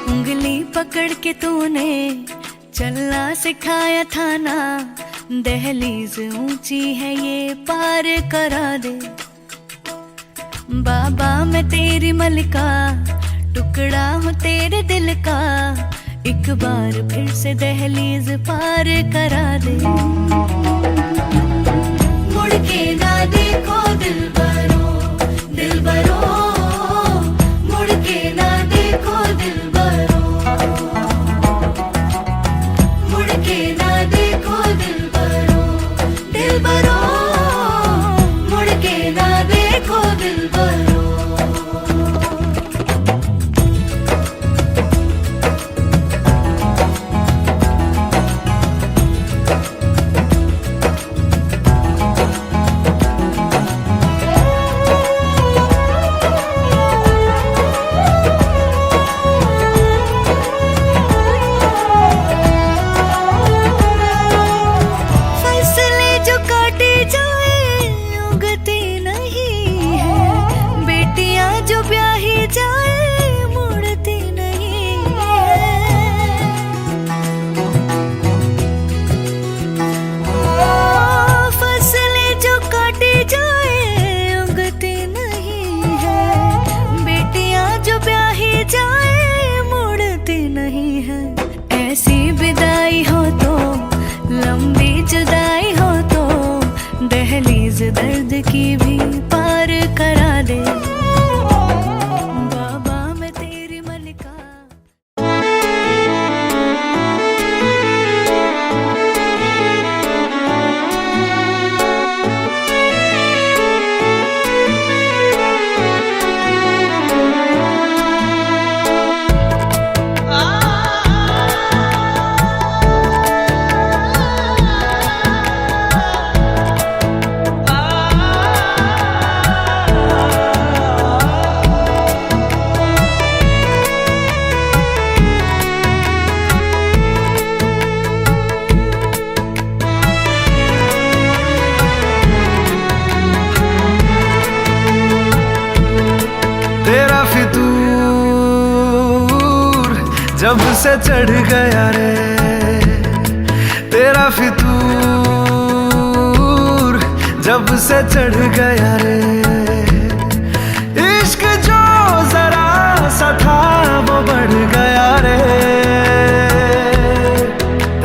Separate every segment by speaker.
Speaker 1: उंगली पकड़ के तूने चलना सिखाया था ना, दहलीज ऊंची है ये पार करा दे। बाबा मैं तेरी मलिका, टुकड़ा हूँ तेरे दिल का, एक बार फिर से दहलीज पार करा दे। मुड़ के ना देखो दिलबरो, दिलबरो, मुड़ के ना देखो दिलबरो, मुड़ के ना देखो दिलबरो, दिलबरो, मुड़ के ना देखो दिलबरो। ऐसी विदाई हो तो, लंबी जुदाई हो तो, दहलीज दर्द की भी पार करा दे। बाबा मैं तेरी मलिका।
Speaker 2: जब से चढ़ गया रे तेरा फितूर, जब से चढ़ गया रे इश्क जो जरा सा था वो बढ़ गया रे।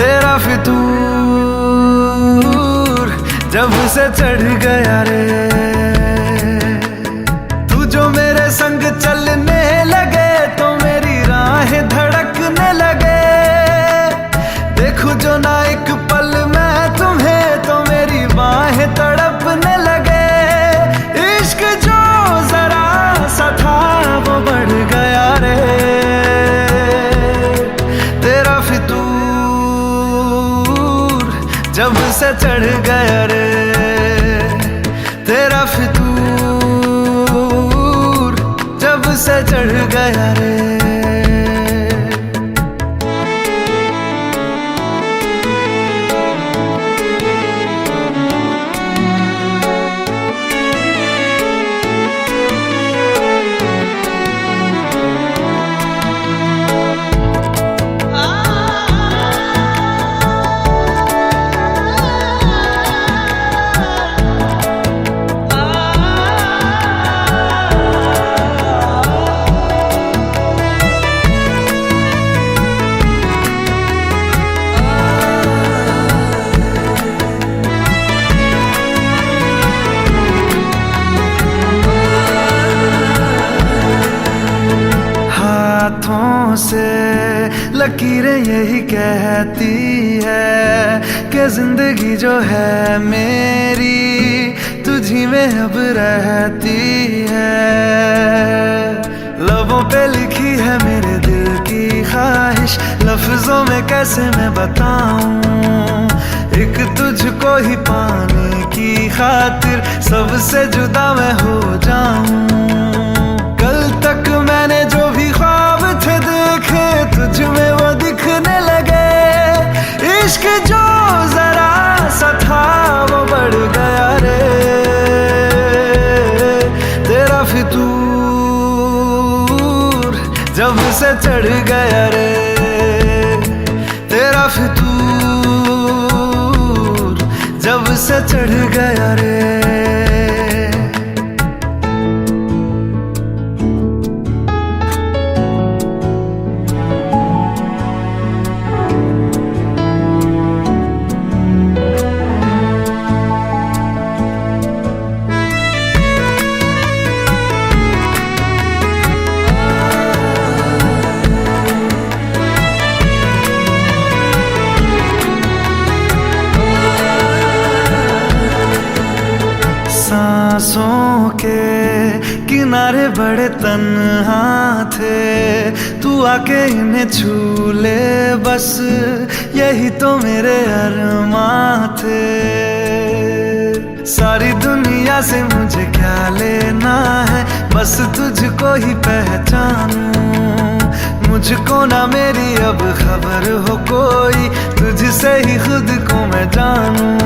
Speaker 2: तेरा फितूर जब से चढ़ गया रे, तू जो मेरे संग चलने लगे तो मेरी राहें धड़कने लगे। देखूं जो ना एक पल मैं तुम्हें तो मेरी बाहें तड़पने लगे। इश्क जो जरा सा था वो बढ़ गया रे। तेरा फितूर जब से चढ़ गया रे, तेरा फितूर जब से चढ़ गया रे। लकीरें यही कहती है कि जिंदगी जो है मेरी तुझी में अब रहती है। लबों पे लिखी है मेरे दिल की ख्वाहिश, लफ्जों में कैसे मैं बताऊं, एक तुझको ही पाने की खातिर सबसे जुदा मैं हो जाऊं। कल तक मैंने जो भी ख्वाब थे देखे तुझ में वो दिखने लगे, इश्क जो जरा सा था वो बढ़ गया रे, तेरा फितूर जब से चढ़ गया रे, तेरा फितूर जब से चढ़ गया रे। सांसों के किनारे बड़े तन्हा थे, तू आके इन्हें छू ले बस यही तो मेरे अरमां थे। सारी दुनिया से मुझे क्या लेना है, बस तुझको ही पहचानूं, मुझको ना मेरी अब खबर हो कोई, तुझसे ही खुद को मैं जानूं।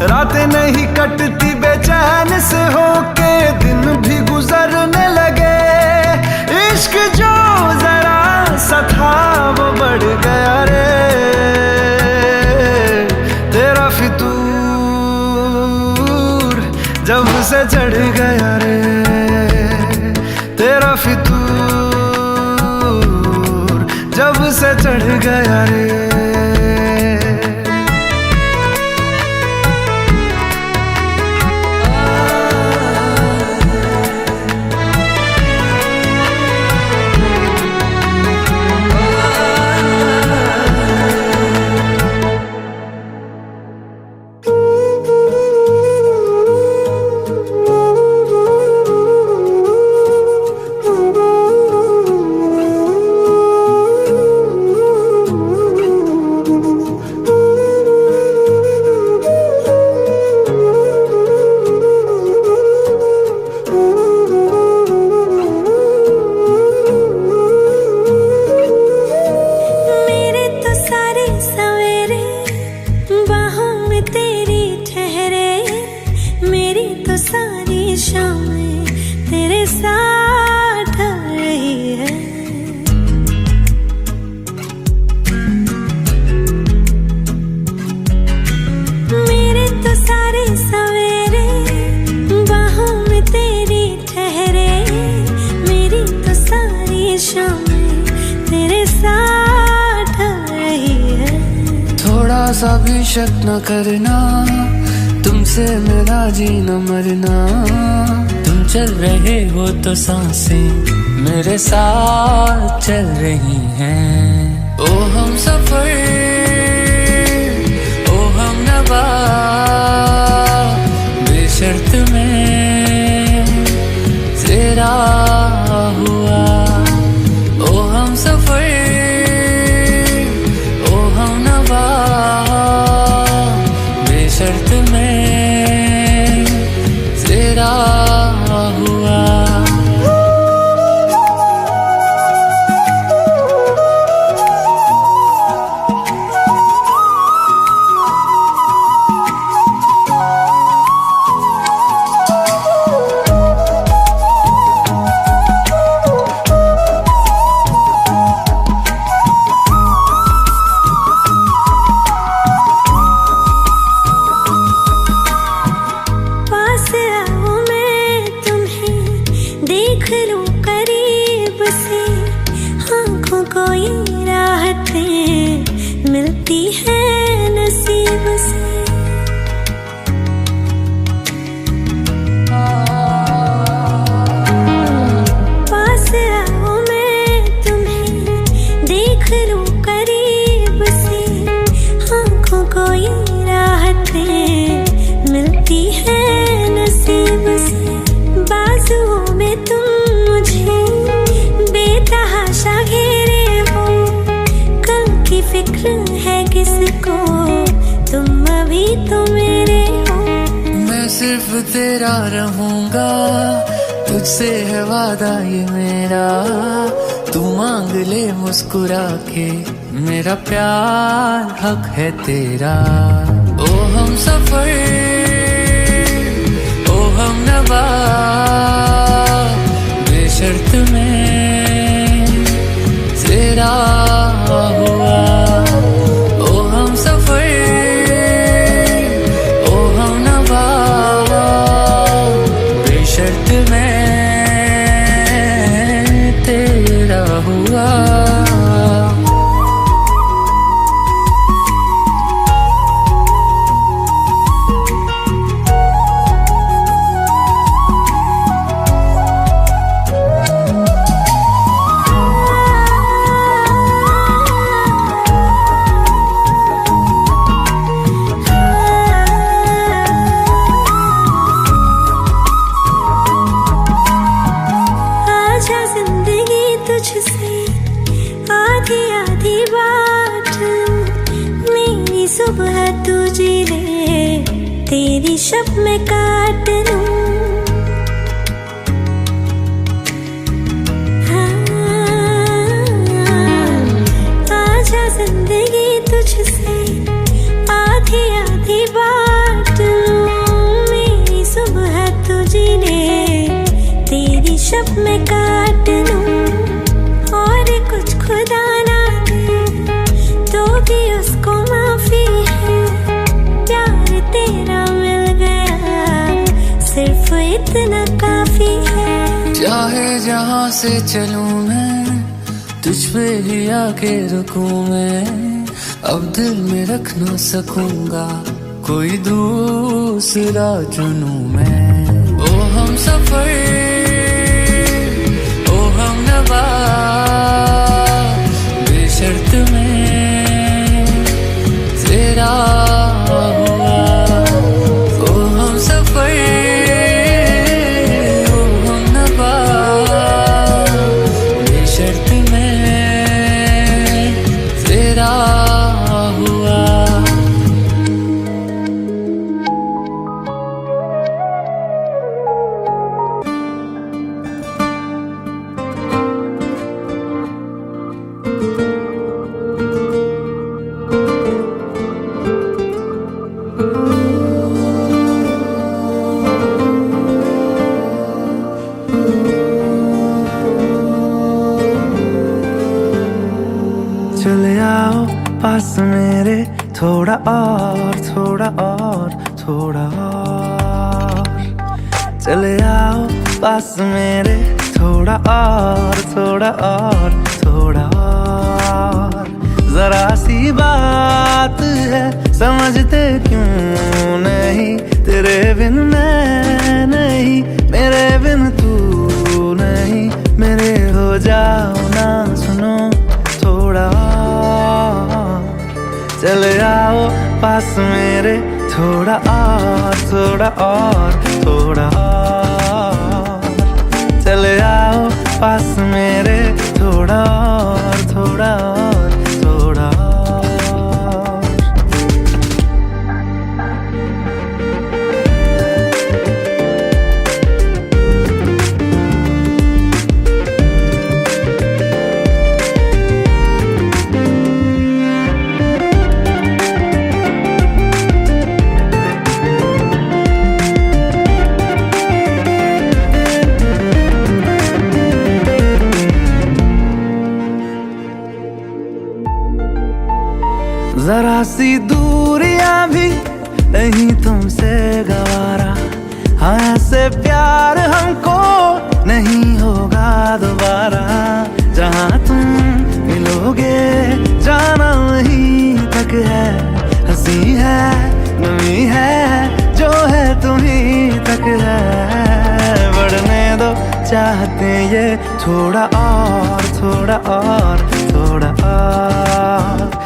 Speaker 2: रातें नहीं कटती बेचैन से होके, दिन भी गुजरने लगे, इश्क जो जरा सा था वो बढ़ गया रे, तेरा फितूर जब से चढ़ गया रे, तेरा फितूर जब से चढ़ गया रे।
Speaker 1: तेरे साथ रही है, मेरे तो सारे सवेरे बाहों में तेरी ठहरे, मेरी तो सारी शामें तेरे साथ रही है।
Speaker 3: थोड़ा सा भी शक न करना, तुमसे मेरा जीना मरना, तुम चल रहे हो तो सांसें मेरे साथ चल रही हैं। ओ हम सफर, ओ हम नवा, बेशर्त में तेरा हुआ। ओ हम सफर, ओ हम नवा, बेशर्त में तेरा हुआ।
Speaker 1: तो मेरे हो।
Speaker 3: मैं सिर्फ तेरा रहूंगा, तुझसे है वादा ये मेरा। तू मांग ले मुस्कुरा के, मेरा प्यार हक है तेरा। ओ हम सफर, ओ हम नवा, बेशर्त में तेरा हुआ। ओ हम सफर, ओ हम नवा, बेशर्त में तेरा हुआ।
Speaker 1: सुबह तू जी ले, तेरी शब में काट लूं। आजा जिंदगी तुझसे आधी आधी बात लूं। मेरी सुबह तू जी ले, तेरी शब में काट लूं। और कुछ खुदा ना दे तो भी उसको माफी है। प्यार तेरा मिल गया, सिर्फ इतना काफी है।
Speaker 3: चाहे जहां से चलूं मैं, तुझ पे ही आके रुकूं मैं। अब दिल में रख ना सकूंगा, कोई दूसरा चुनूं मैं। ओ हम सफर, ओ हम नवा, बेशर्त में तेरा हुआ। ओ हम सफर, ओ हम नवा, बेशर्त में तेरा हुआ।
Speaker 2: चले आओ पास मेरे, थोड़ा और थोड़ा और थोड़ा और। चले आओ पास मेरे, थोड़ा और थोड़ा और थोड़ा और। जरा सी बात है समझते क्यों नहीं, तेरे बिन मैं नहीं, मेरे बिन तू नहीं। मेरे हो जाओ ना सुनो थोड़ा और। चले आओ पास मेरे, थोड़ा और थोड़ा और थोड़ा और। चले आओ पास मेरे, थोड़ा और थोड़ा और थोड़ा और। जरा सी दूरियां भी नहीं तुमसे गवारा। हाँ ऐसे प्यार हमको नहीं होगा दोबारा। जहाँ तुम मिलोगे जाना वहीं तक है। हंसी है नमी है जो है तुम्हीं तक है। बढ़ने दो चाहते ये थोड़ा और थोड़ा और थोड़ा और।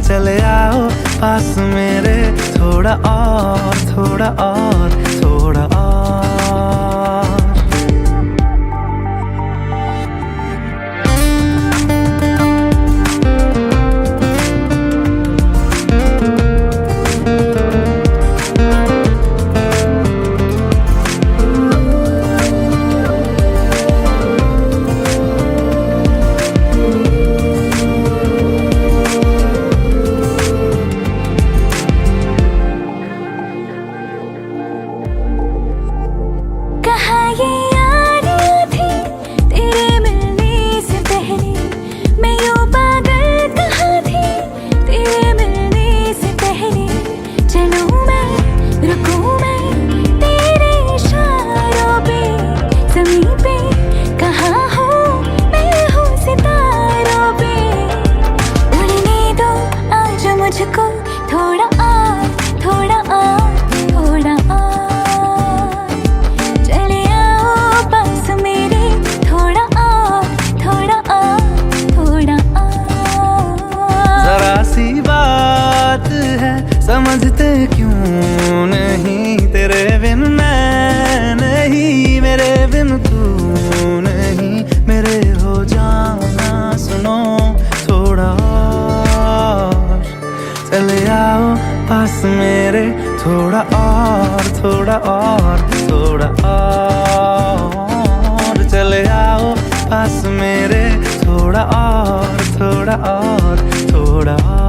Speaker 2: चले आओ पास मेरे, थोड़ा और थोड़ा और थोड़ा और। थोड़ा और थोड़ा और थोड़ा और चले आओ पास मेरे, थोड़ा और थोड़ा और थोड़ा और।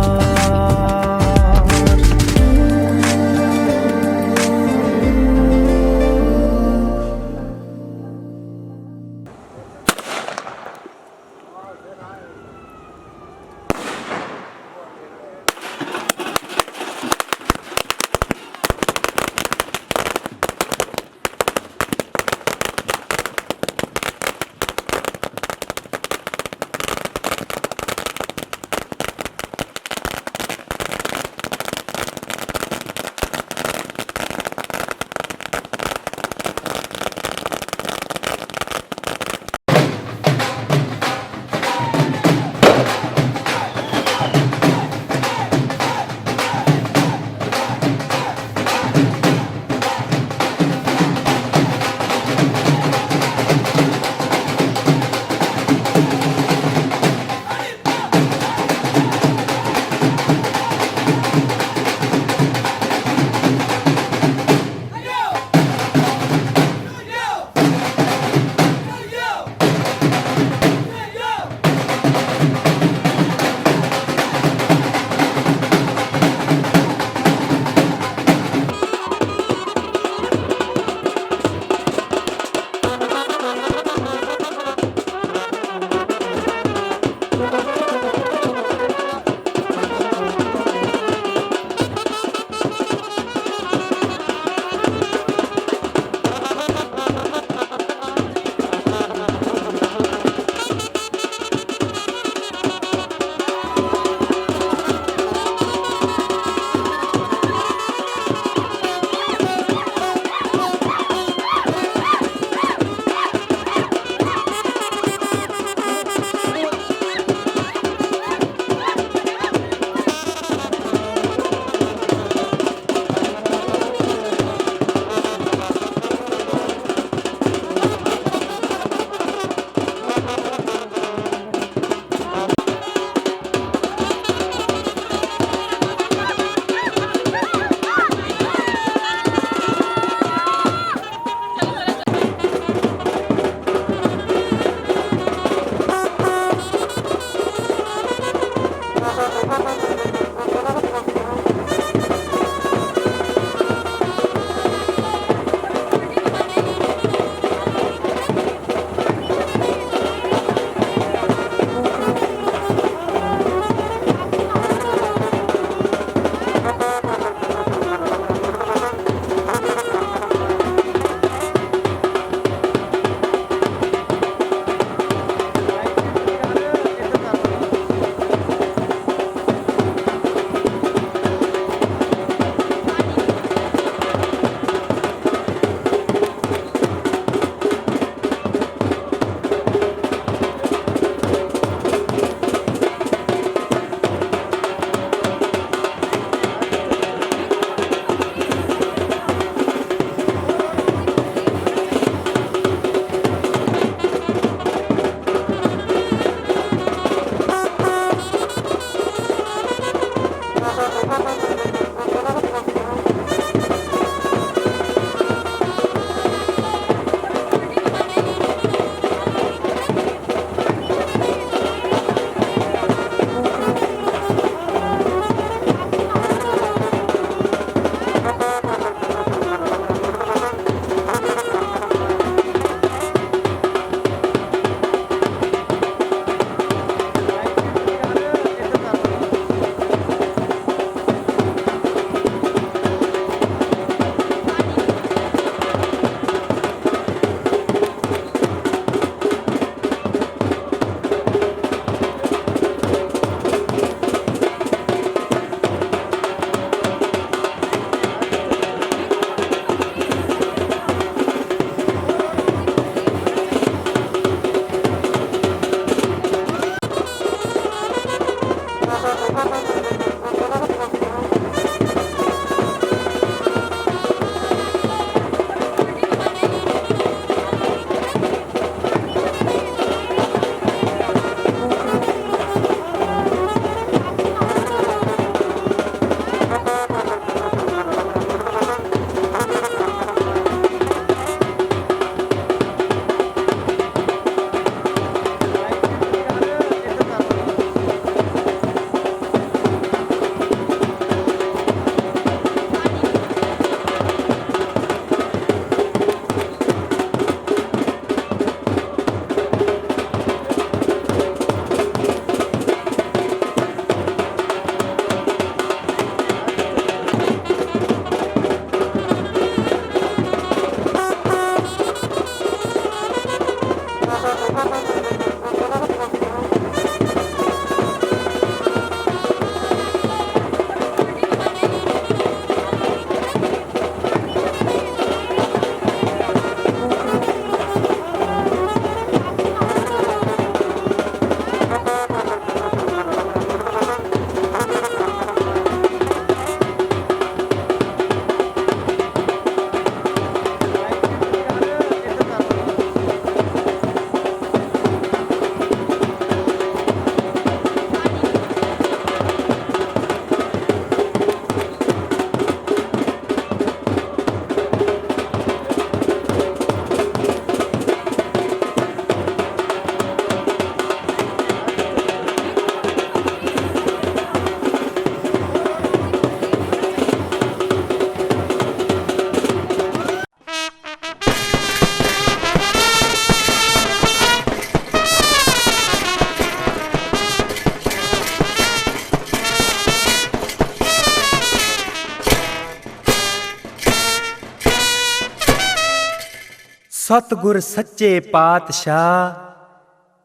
Speaker 4: सतगुर सच्चे पातशाह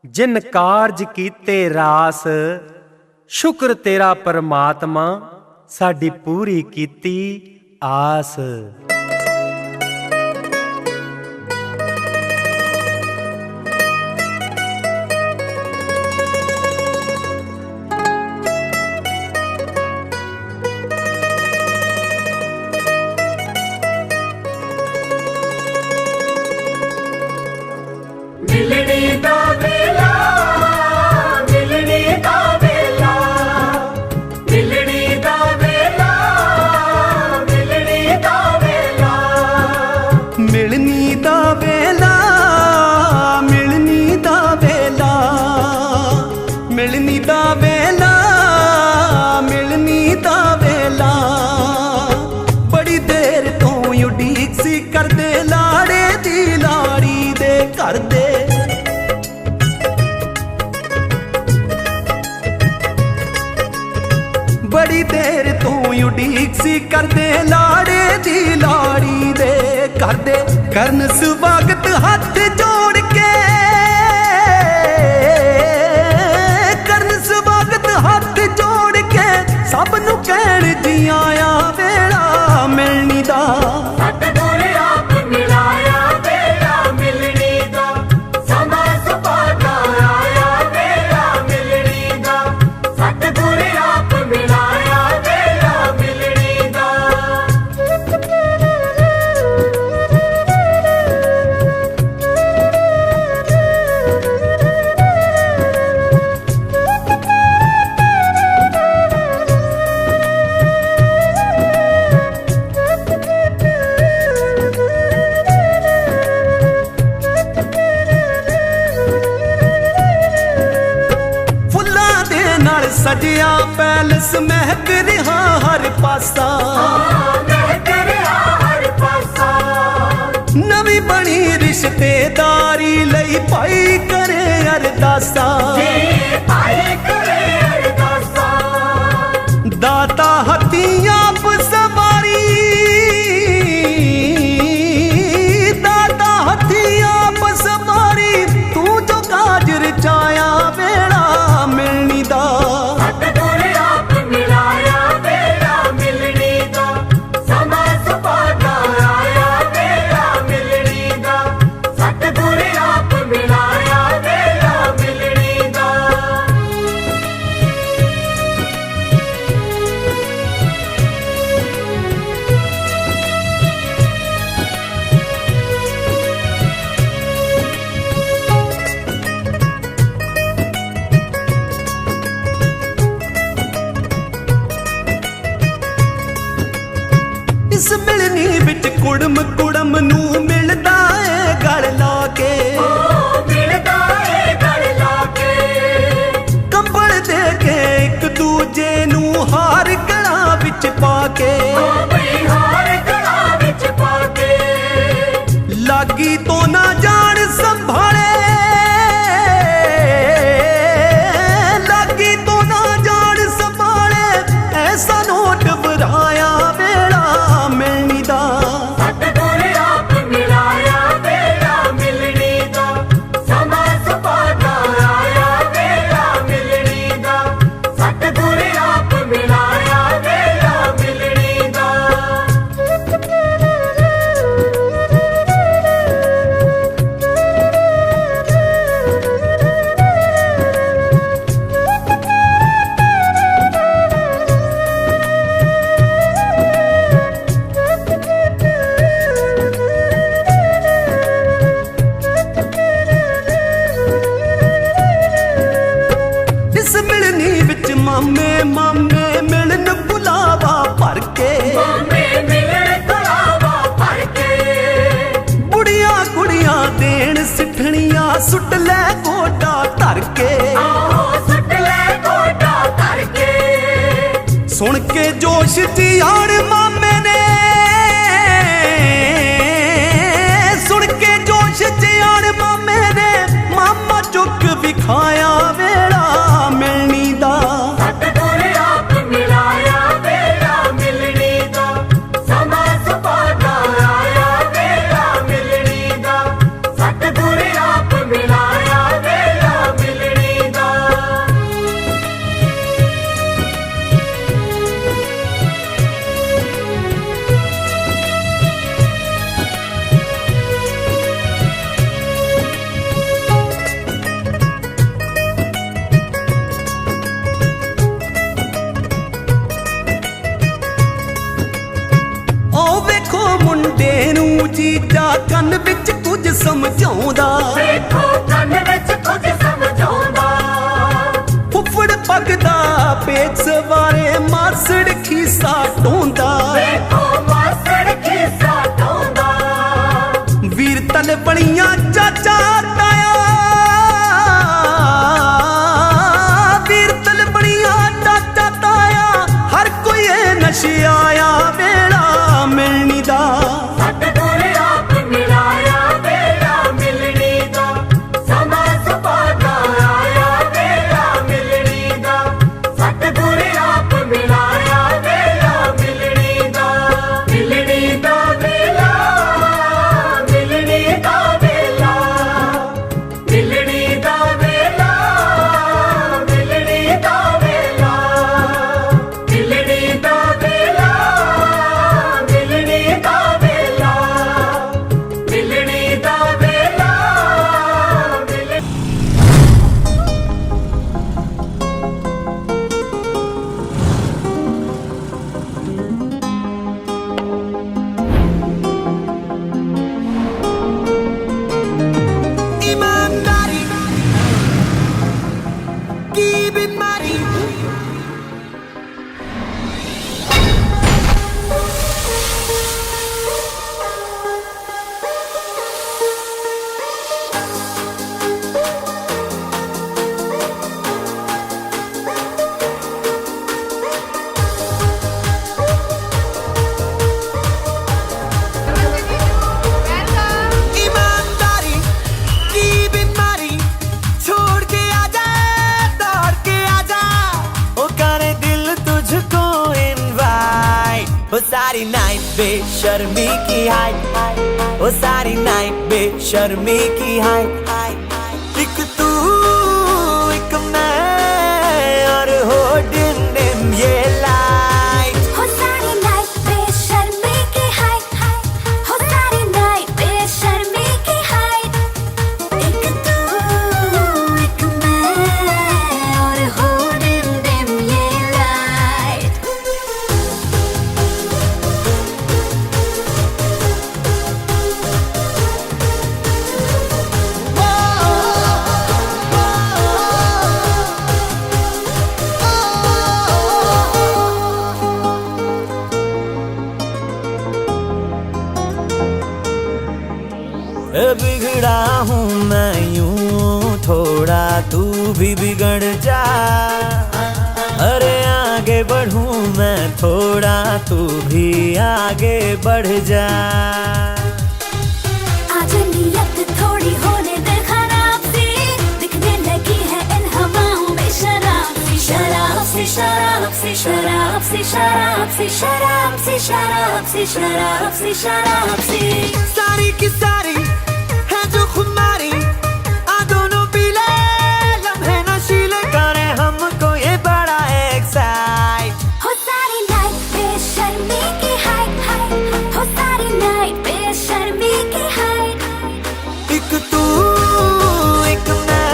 Speaker 4: जिन कारज कीते रास, शुक्र तेरा परमात्मा साडी पूरी कीती आस।
Speaker 2: मिलनी दा वेला, मिलनी दा वेला, मिलनी दा वेला, मिलनी दा वेला, मिलनी दा वेला, मिलनी दा वेला, मिलनी दा वेला, मिलनी दा वेला। बड़ी देर तो उड़ीक सी करदे लाड़े दी लाड़ी दे घर दे। बड़ी देर तू उड़ीक सी करदे लाड़े दी लाड़ी दे घर दे। करन स्वागत हाथ जोड़ के, करन स्वागत हाथ जोड़ के, सब नू कहण जी आया वेला मिलनी दा। सजिया पैलस महक रहा हर पासा, महक रहा हर पासा। नवी बनी रिश्तेदारी लई पाई करे अरदासा, पाई करे अरदासा। दाता हथियां सवारी, दाता हथियां सवारी, तू जो काज रचाया वेला मिलनी दा। इस मिलनी विच कुड़म कुड़म नू मिलदा है गल ला के, मिलदा है गल ला के। कंबल दे के एक दूजे नू हार गला विच पाके, हार गला विच पाके। लागी तो ना जान संभाले, लागी तो ना जान संभाले, ऐसा नोट बराया मिलनी दा। सतगुर आप मिलाया वेला मिलनी दा, समा सुभागा आया वेला मिलनी दा। सतगुर आप मिलाया वेला मिलनी दा। मामे मामे मिलन बुलावा भर के, मामे मिलन बुलावा भर के। बुढ़िया कुड़िया देन सिठनिया सुट ले गोडा धर के, सुट ले गोडा धर के। सुन के जोश जियाण मामे ने, सुन के जोश जियाण मामे ने, मामा चुक विखाया वेला मिलनी दा। सतगुर आप मिलाया वेला मिलनी दा, समा सुभागा आया वेला मिलनी दा। जीजा कन विच कुछ समझाउंदा,
Speaker 5: देखो कन विच कुछ समझाउंदा।
Speaker 2: फुफड़ पगदा पेच सवारे मासड़ खीसा ढोंदा,
Speaker 5: देखो मासड़ खीसा ढोंदा।
Speaker 2: वीर तल बणियां चाचा ताया, वीर तल बणियां चाचा ताया, हर कोई नशे आया वेला मिलनी दा।
Speaker 5: सतगुर आप मिलाया वेला मिलनी दा, समा सुभागा आया वेला मिलनी दा। सतगुर आप मिलाया वेला मिलनी दा, मिलनी दा वेला, मिलनी दा वेला, मिलनी दा वेला, मिलनी दा वेला, मिलनी दा वेला, मिलनी दा वेला, मिलनी दा वेला, मिलनी।
Speaker 2: ईमानदारी की बीमारी, ईमानदारी की बीमारी, छोड़ के आजा, दौड़ के आजा, ओ करे दिल तुझको इनवाइट। ओ सारी नाइट बेशर्मी की हाइट, ओ सारी नाइट बेशर्मी की हाइट। एक तू एक मैं और हो डिम डिम ये लाइट।
Speaker 1: हो सारी नाइट बेशर्मी की हाइट, हो सारी नाइट बेशर्मी की हाइट। एक तू एक मैं और हो डिम डिम ये लाइट।
Speaker 2: बिगड़ा हूँ मैं यूं थोड़ा, तू भी बिगड़ जा। अरे आगे बढ़ूं मैं थोड़ा, तू भी आगे बढ़ जा।
Speaker 1: आज नियत थोड़ी होने दे खराब सी, दिखने लगी है इन हवाओं में शराब सी, शराब सी, शराब सी, शराब सी, शराब सी, शराब सी, शराब सी, शराब सी, शराब सी।
Speaker 2: सारी की सारी है जो खुमारी, आ दोनों पीले लम्हे नशीले करे हमको ये बड़ा एक्साइट।
Speaker 1: हो सारी नाइट बेशर्मी की हाइट, हो सारी नाइट बेशर्मी की हाइट।
Speaker 2: एक तू एक मैं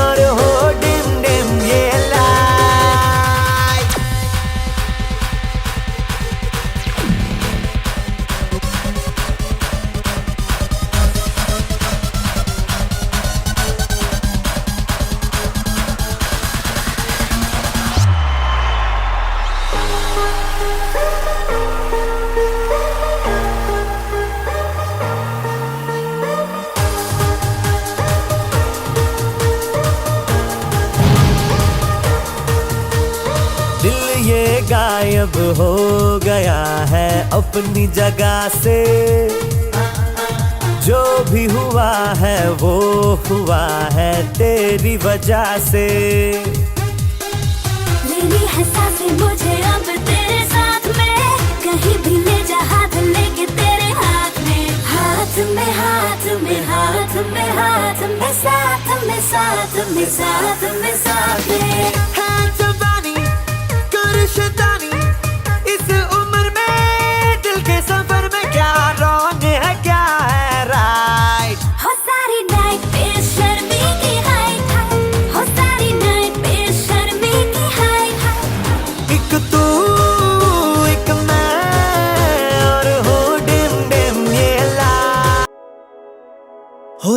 Speaker 2: और हो डिम डिम ये लाइट। दिल ये गायब हो गया है अपनी जगह से, जो भी हुआ है वो हुआ है तेरी वजह से।
Speaker 1: लेनी है सांसें मुझे अब तेरे साथ में, कहीं भी ले जा हाथ लेके तेरे हाथ में, हाथ में, हाथ में, हाथ में, हाथ में, साथ में, साथ में, साथ में, साथ में।
Speaker 2: है जवानी कर शैतानी, इस उम्र में दिल के सफर में क्या रॉन्ग है क्या है राइट।
Speaker 1: हो सारी नाइट बेशर्मी की हाइट, हो सारी नाइट बेशर्मी की हाइट।
Speaker 2: एक तू एक मैं और हो डिम डिम ये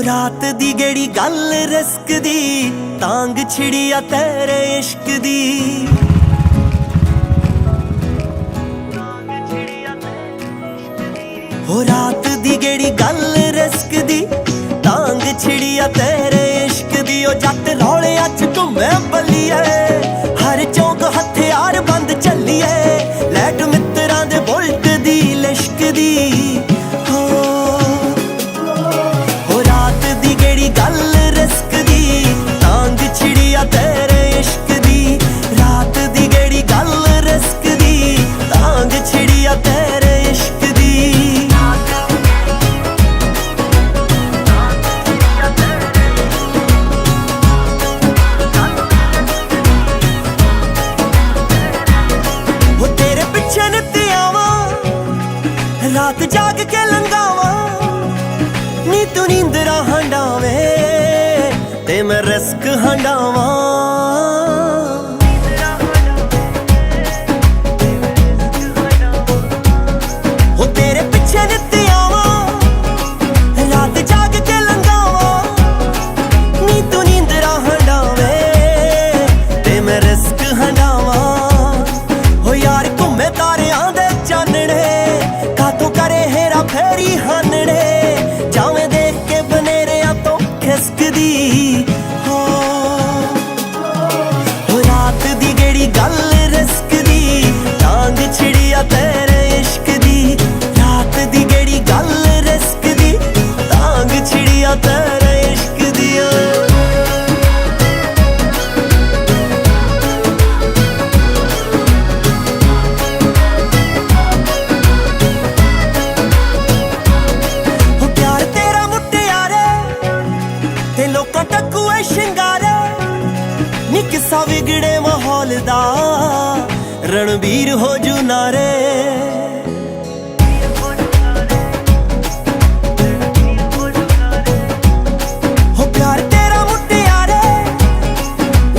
Speaker 6: रात दी गेड़ी गल रिस्क दी तांग छिड़िया तेरे इश्क दी हो रात दी गेड़ी गल रिस्क दी तांग छिड़िया तेरे इश्क दी ओ जट रौले अच घूमे बल्लिए हर चौक हथियार बंद चलिए लैट मित्रां दे बुलट दी लिश्क दी हो रात दी गेड़ी गल रिस्क दी तांग छिड़िया तेरे इश्क दी रात दी गेड़ी गल रिस्क दी तांग छिड़िया तेरे इश्क दी रात जाग के लंगावा नी तू नींदरा हंडावे ते मैं रिस्क हंडावा हो तेरे पीछे नित्ते आवा रात जाग के लंगावा नी तू नींदरा हंडावे ते मैं रिस्क हंडावा हो यार घूमे तारियां दे चानणे तू करे हेरा फेरी हानड़े जावे देख के बनेरिया तो खिसकदी हो रात दी गेड़ी गल रिस्क दी टांग छिड़िया तेरे इश्क दी रात दी गेड़ी गल रिस्क दी टांग छिड़िया तेरे इश्क दी टकुए शिंगारे नी किस्सा विगड़े माहौल दा रणबीर हो जू नारे हो प्यार तेरा मुटियारे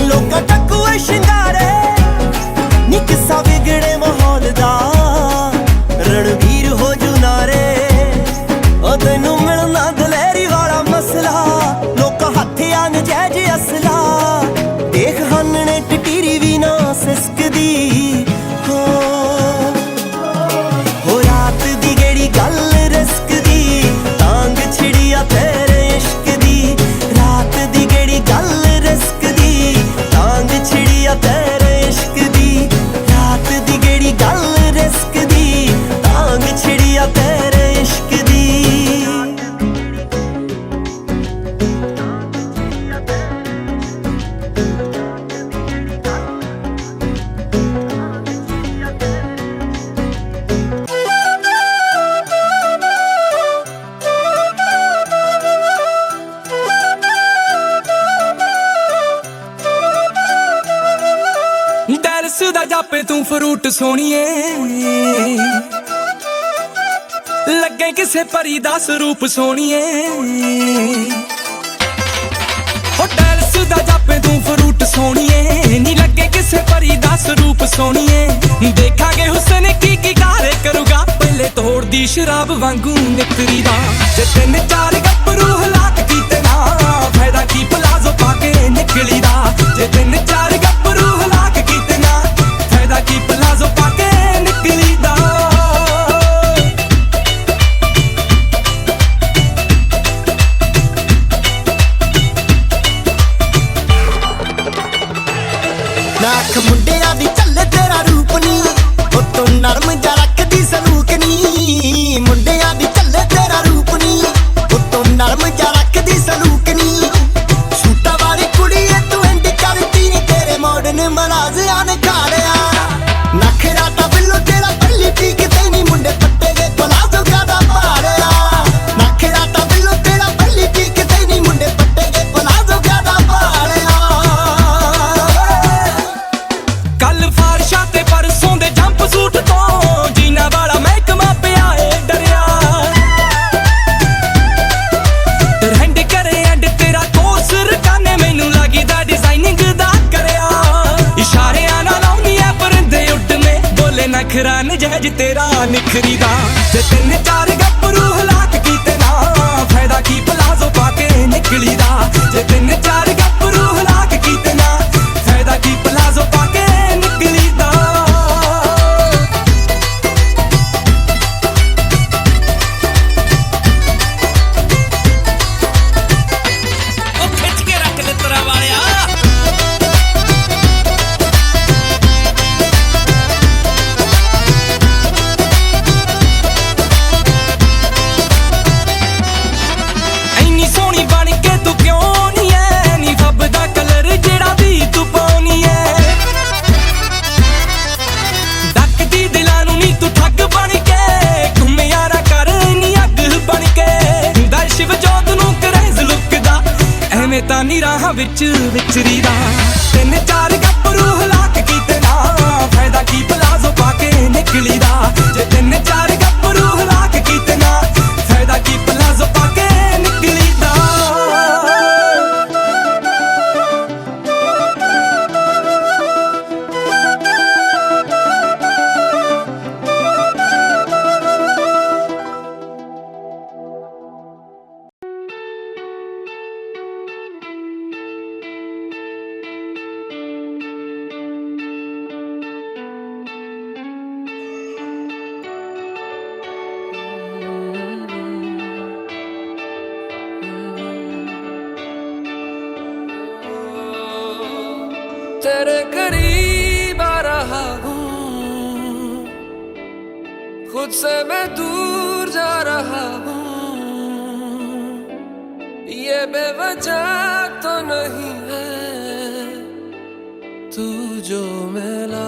Speaker 6: लोका टकुए शिंगारे नी किस्सा विगड़े माहौल दा रणबीर हो जू नारे ओ तैनू मिलना दलेरी वाला मसला जैज असला देख हानने टटीरी भी ना सिसकदी हो रात दी गेड़ी गल रिस्क दी टांग छिड़िया तेरे इश्क दी रात दी गेड़ी गल रिस्क दी टांग छिड़िया तेरे इश्क दी रात दी गेड़ी गल रिस्क दी टांग छिड़िया तेरे इश्क दी
Speaker 3: जापे तू फ्रूट सोनिए लगे किसे परी दा स्वरूप सोनिए होटल्स दा जापे तू फ्रूट सोनिए नी लगे किसे परी दा स्वरूप सोनिए देखांगे हुस्न की कारे करूगा पहले तोड़ दी शराब वांगू निकरी दा जे तीन चार गब्बरू हलाक कीते ना फायदा की प्लाजो पाके निकली दा जे तीन चार गब्बरू हलाक कीते ना की प्लाजो पाके निकली दा
Speaker 6: नाख मुंडिया दी चले तेरा रूप नी ओ तू नरम जा रखदी सलूक नी मुंडिया दी चले तेरा रूप नी ओ तू नरम जा रखदी सलूक नी सूटा वाली कुड़ी है तू एंड करती नी तेरे मॉडर्न मनाज आने खाड़िया नखरा ता बिल्लो तेरा पल्ली पी के तेनी मुंडे पट्टे गए प्लाजो ज्यादा पाड़िया नखरा ता बिल्लो तेरा पल्ली पी के तेनी मुंडे पट्टे गए प्लाजो ज्यादा पाड़िया
Speaker 3: कल फारशा ते परसों दे जंप सूट तो जीना वाला महकमा पिया है डरिया ट्रेंड करे एंड तेरा कोर्स रकाने मैनू लगी दा डिजाइनिंग दा करया इशारे आना लाउनी है परिंदे उड़ने बोले नखरा नजायज तेरा निखरी दा जे तीन चार गब्बरू हलाक कीते ना फायदा की प्लाजो पाके
Speaker 7: ਦੀ ਰਾਹਾਂ ਵਿੱਚ ਵਿਚਰੀਦਾ ਤਿੰਨ ਚਾਰ ਗੱਭਰੂ ਹਲਾਕ ਕੀਤੇ ਨਾ ਫਾਇਦਾ ਕੀ ਪਲਾਜ਼ੋ ਪਾ ਕੇ ਨਿਕਲੀ ਦਾ ਜੇ ਤਿੰਨ ਚਾਰ ਗੱਭਰੂ ਹਲਾਕ ਕੀਤੇ ਨਾ ਫਾਇਦਾ ਕੀ ਪਲਾਜ਼ੋ ਪਾ ਕੇ ਨਿਕਲੀ ਦਾ
Speaker 3: तेरे करीब आ रहा हूँ खुद से मैं दूर जा रहा हूँ ये बेवजह तो नहीं है तू जो मिला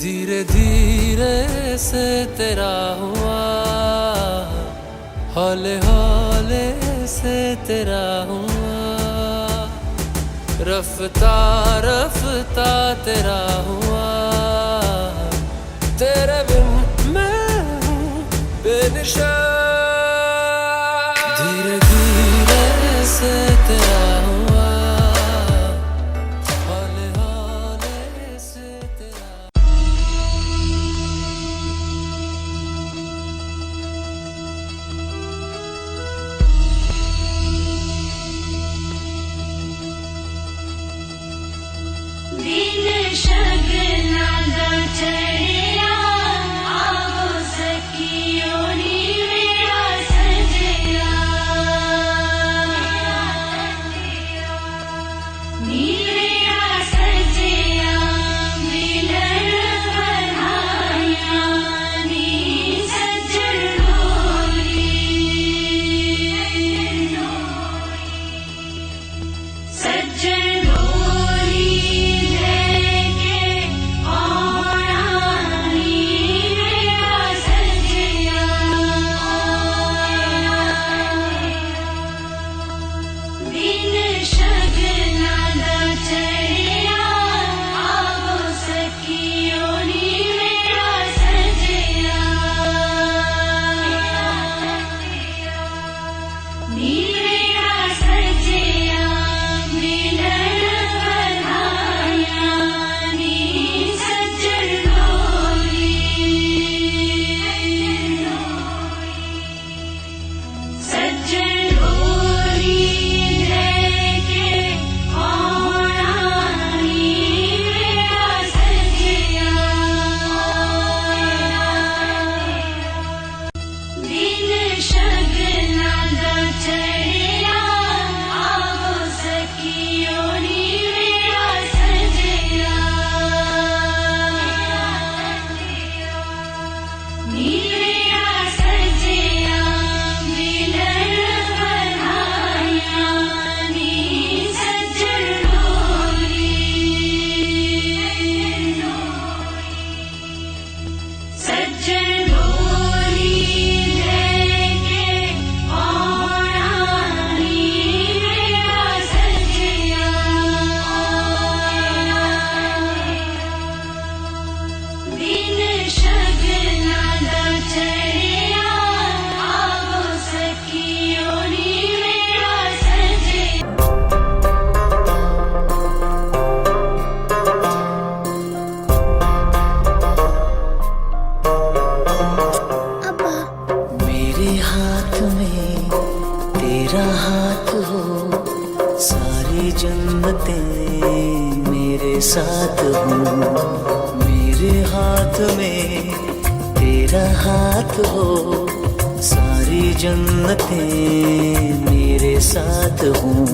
Speaker 3: धीरे धीरे से तेरा हुआ हौले हौले से तेरा हुआ रफ्ता रफ्ता तेरा हुआ तेरे बिन मैं हूँ बेनिशान धीरे धीरे से तेरा हुआ हौले हौले से तेरा
Speaker 1: दिन शगना दा चढ़िया आवो सखियो नी मेरा सजया नी मेरा सजया मिलन बधाया नी सजन सज्जन
Speaker 8: साथ हूँ मेरे हाथ में तेरा हाथ हो सारी जन्नतें मेरे साथ हूँ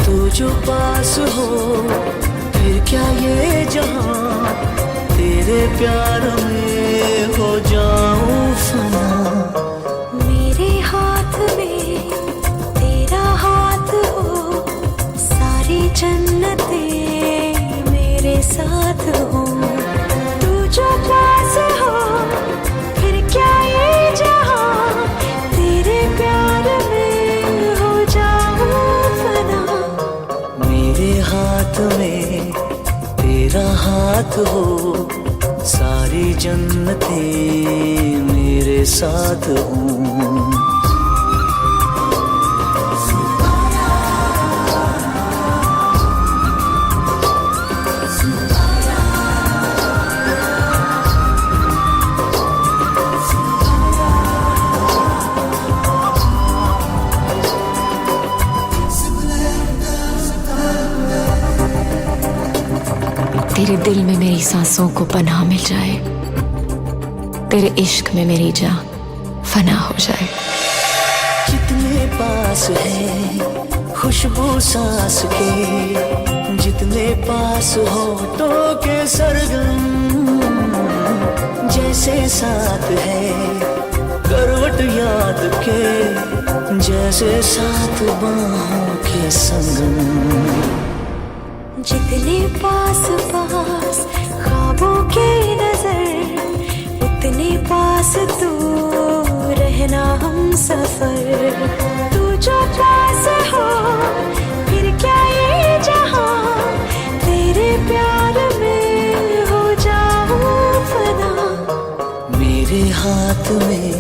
Speaker 8: तू जो पास हो फिर क्या ये जहाँ तेरे प्यार में हो जाऊँ फना
Speaker 1: मेरे हाथ में तेरा हाथ हो सारी जन्नतें मेरे साथ हो तू जो पास हो फिर क्या ये जहाँ तेरे प्यार
Speaker 8: हाथ हो, सारी जन्नतें मेरे साथ हों।
Speaker 9: तेरे दिल में मेरी सांसों को पनाह मिल जाए, तेरे इश्क में मेरी जान फना हो जाए।
Speaker 8: जितने पास है खुशबू सांस के, जितने पास होठों के सरगम, जैसे साथ है करवट याद के, जैसे साथ बाहों के संगम।
Speaker 1: जितने पास पास ख्वाबों की नजर, उतने पास तू रहना हम सफर। तू जो पास हो फिर क्या ये जहां, तेरे प्यार में हो जाऊं फना।
Speaker 8: मेरे हाथ में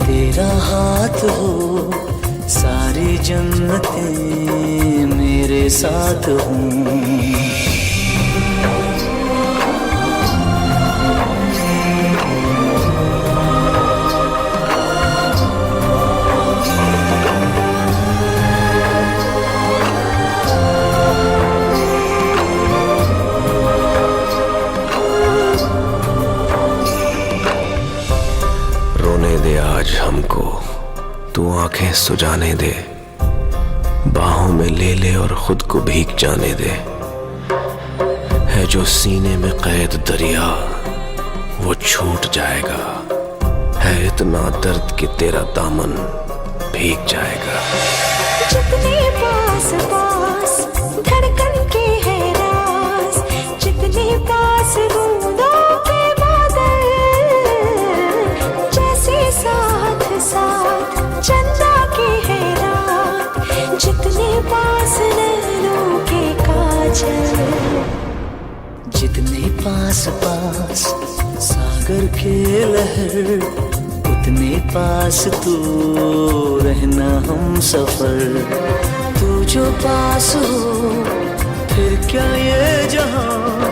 Speaker 8: तेरा हाथ हो, सारी जन्नतें मेरे साथ हों।
Speaker 10: रोने दे आज हमको, तू आंखें सुजाने दे, बाहों में ले ले और खुद को भीग जाने दे। है जो सीने में कैद दरिया वो छूट जाएगा, है इतना दर्द कि तेरा दामन भीग जाएगा।
Speaker 1: जितने पास पास धड़कन के है राज, जितने पास बूंदों के बादल, जैसे साथ साथ चंदा के है रात, जितने पास नैनों के काजल।
Speaker 8: जितने पास पास सागर के लहर, उतने पास तू रहना हम सफर। तू जो पास हो फिर क्या ये जहां,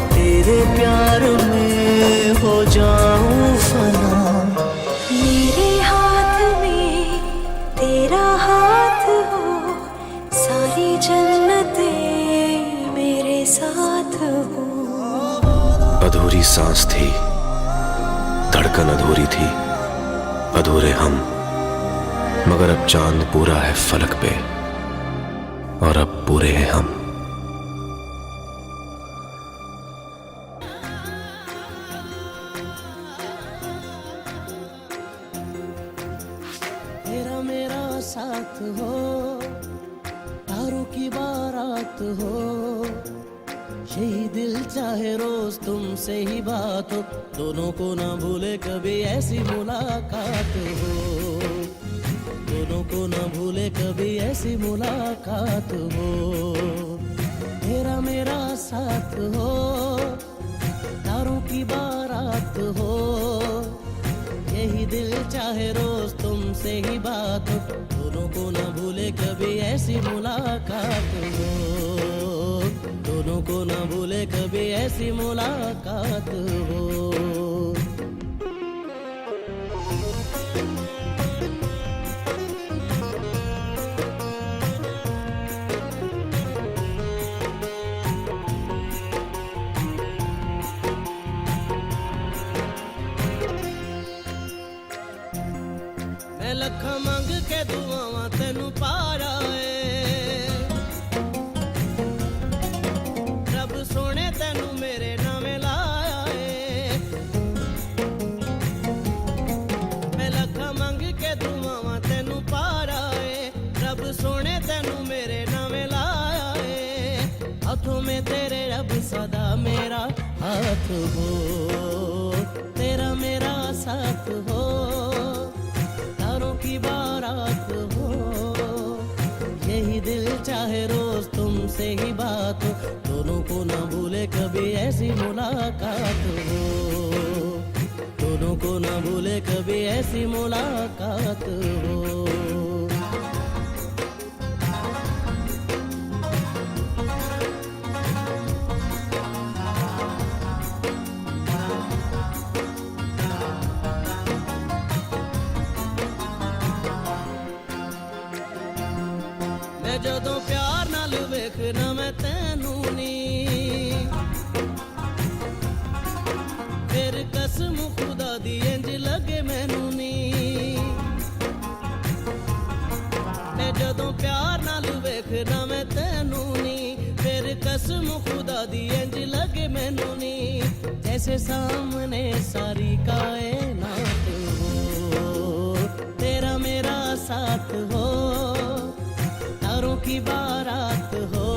Speaker 8: तेरे प्यार में हो जाऊं फना।
Speaker 1: मेरे हाथ में तेरा हाथ हो, सारी जन्नतें मेरे साथ हो।
Speaker 10: अधूरी सांस थी, धड़कन अधूरी थी, अधूरे हम, मगर अब चांद पूरा है फलक पे और अब पूरे हैं हम।
Speaker 8: तेरा मेरा साथ हो, तारों की बारात हो, यही दिल चाहे रोज तुमसे ही बात हो, दोनों को ना भूले कभी ऐसी मुलाकात हो, दोनों को ना भूले कभी ऐसी मुलाकात हो। तेरा मेरा साथ हो, तारों की बारात हो, यही दिल चाहे रोज तुमसे ही बात हो, दोनों को ना भूले कभी ऐसी मुलाकात हो, दोनों को ना भूले कभी ऐसी मुलाकात हो। मैं लखा मंग के दुआवां तेनू पारा रब सोने तेनू मेरे नामे लाया है। मैं लखा मंग के दुआवां तेनू पारा रब सोने तेनू मेरे नामे लाया है। हाथों में तेरे रब सदा मेरा हाथ हो, तेरा मेरा साथ हो, की बारात हो, यही दिल चाहे रोज तुमसे ही बात हो, दोनों को ना भूले कभी ऐसी मुलाकात हो, दोनों को ना भूले कभी ऐसी मुलाकात हो। मैं जदों प्यार नाल वेखना मैं तैनू नी, फिर कसम खुदा दी इंज लगे मैनू नी। मैं जदों प्यार नाल वेखना मैं तैनू नी, फिर कसम खुदा दी इंज लगे मैनू नी। जैसे सामने सारी कायनात हो, तेरा मेरा साथ हो, तारों की बारात हो।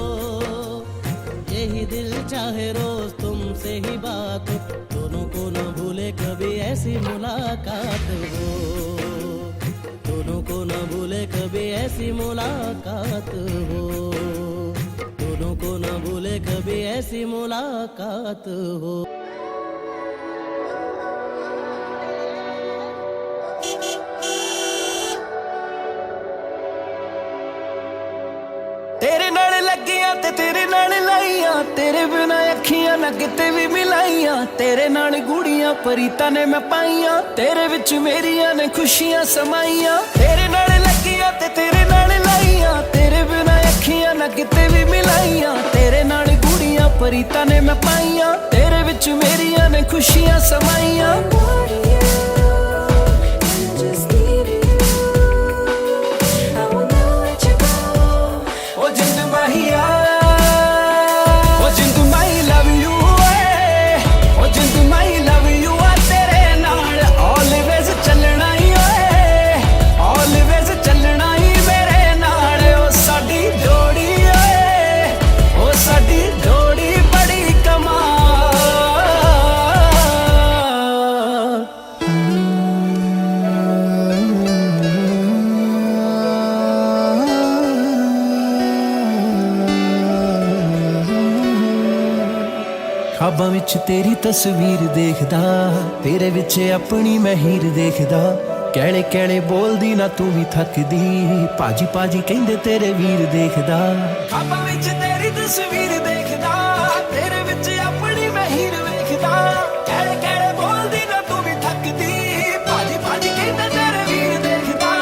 Speaker 8: यही दिल चाहे रोज तुमसे ही बात हो, दोनों को ना भूले कभी ऐसी मुलाकात हो, दोनों को ना भूले कभी ऐसी मुलाकात हो, दोनों को ना भूले कभी ऐसी मुलाकात हो।
Speaker 2: तेरे नाल लगियां ते तेरे नाल लाइयां, तेरे बिना अखियां ना किते भी मिलाइयां। तेरे नाल गुड़ियां परीतां ने मैं पाइयां, तेरे विच मेरियां ने खुशियां समाइयां। तेरे नाल लगियां ते तेरे नाल लाइयां, तेरे बिना अखियां ना किते भी मिलाइयां। तेरे नाल गुड़ियां परीतां ने मैं पाइयां, तेरे विच मेरियां ने खुशियां समाइयां। ख्वाबां विच तेरी तस्वीर देखदा, तेरे विच अपनी मैं हीर देखदा। कहले कहले बोलदी ना तू भी थकदी, पाजी पाजी कहंदे तेरे वीर देखदा। ख्वाबां विच तेरी तस्वीर देखदा, तेरे विच अपनी मैं हीर देखदा। कहले कहले बोलदी ना तू भी थकदी, पाजी पाजी कहंदे तेरे वीर देखदा।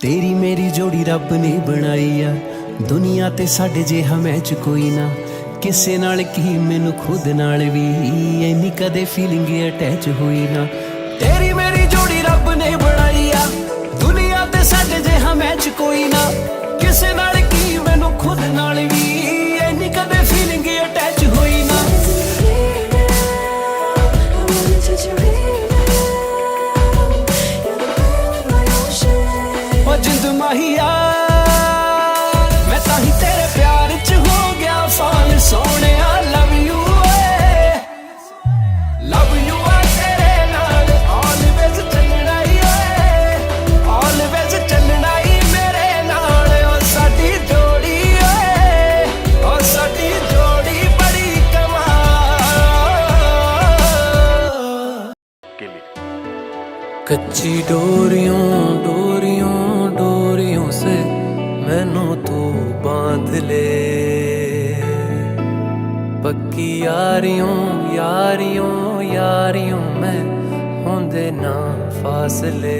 Speaker 2: तेरी मेरी जोड़ी रब ने बनाई आ, दुनिया ते साडे जिहा मैच कोई ना। किसे नाल की मैनू खुद नाल भी इन्नी कदे फीलिंग अटैच हुई ना। तेरी मेरी जोड़ी रब ने बनाई आ, दुनिया ते साडे जिहा मैच कोई ना। किसे नाल की मैनू खुद नाल भी इन्नी कदे फीलिंग अटैच हुई ना। जिंद माहिया मैं ताही तेरे प्यार च हो गया फाल सोने। लव यू आ तेरे नाल ऑलवेज चलना ही, ऑलवेज चलना ही मेरे नाल। ओ साडी जोड़ी ओ साडी जोड़ी बड़ी कमाल।
Speaker 3: कच्ची डोरियों डोरियों डोरियों से मैनू तू बांध ले, पक्की यारियों यारियों यारियों मैं दे ना फासले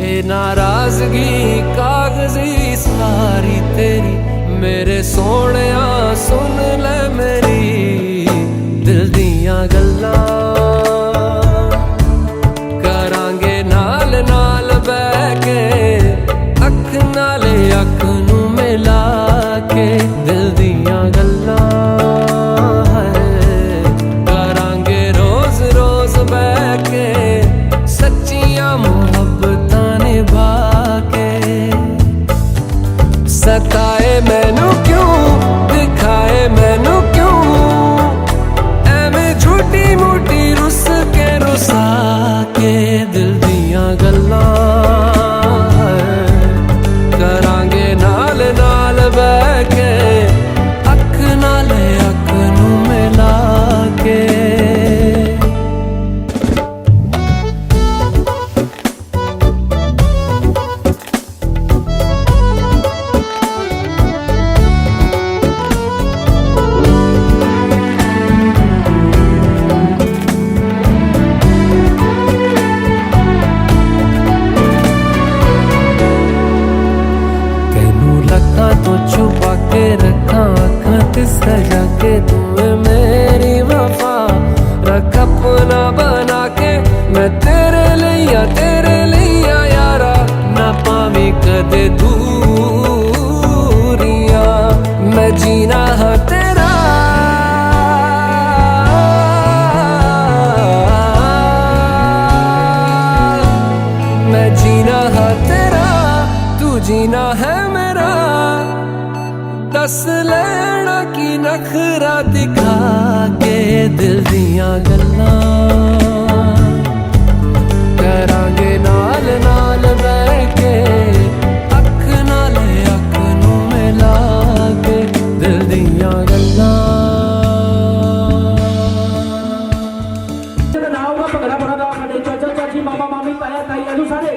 Speaker 3: ए नाराजगी कागजी सारी तेरी मेरे सोहणिया सुन ले मेरी दिल दियां गल्लां करांगे नाल नाल बैठ के अख नाले अख नू मिला के दिल दियां गल्लां करांगे रोज रोज बैठ के सच्चियां मुहब्बतां निभा के सताए मैनू क्यों दिखाए मैनू क्यों एवें झूठी मूठी रुस के रुसा के दिल दियां गल्लां करांगे नाल नाल बैठ के अख नाल अख नू मिला के तो छुपा के रखा अखां ते सजा के तू मेरी वफा रख अपना बना के मैं तेरे लिया यारा ना पावी कदे दूरियां मैं जीना हाँ तेरा मैं जीना हाँ तेरा तू जीना है मेरा दस लेना की नखरा दिखा के दिल दियां गल्लां करांगे नाल नाल बैठ के अख नाल अख नू मिला के दिल दियां गल्लां
Speaker 5: ਭੰਗੜਾ ਬੜਾ ਦਾ ਸਾਡੇ ਚਾਚਾ ਚਾਚੀ ਮਾਮਾ ਮਾਮੀ ਤਾਇਆ ਤਾਈ ਆਜੋ ਸਾਰੇ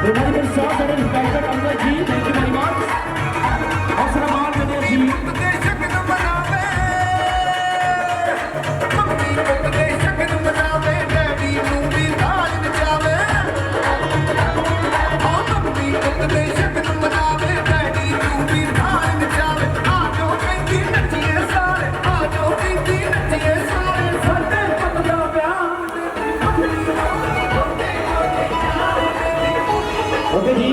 Speaker 5: Remember sauce and respected Uncle G. Thank you very much. Asraman Ganesh Ji. Okay, Ji.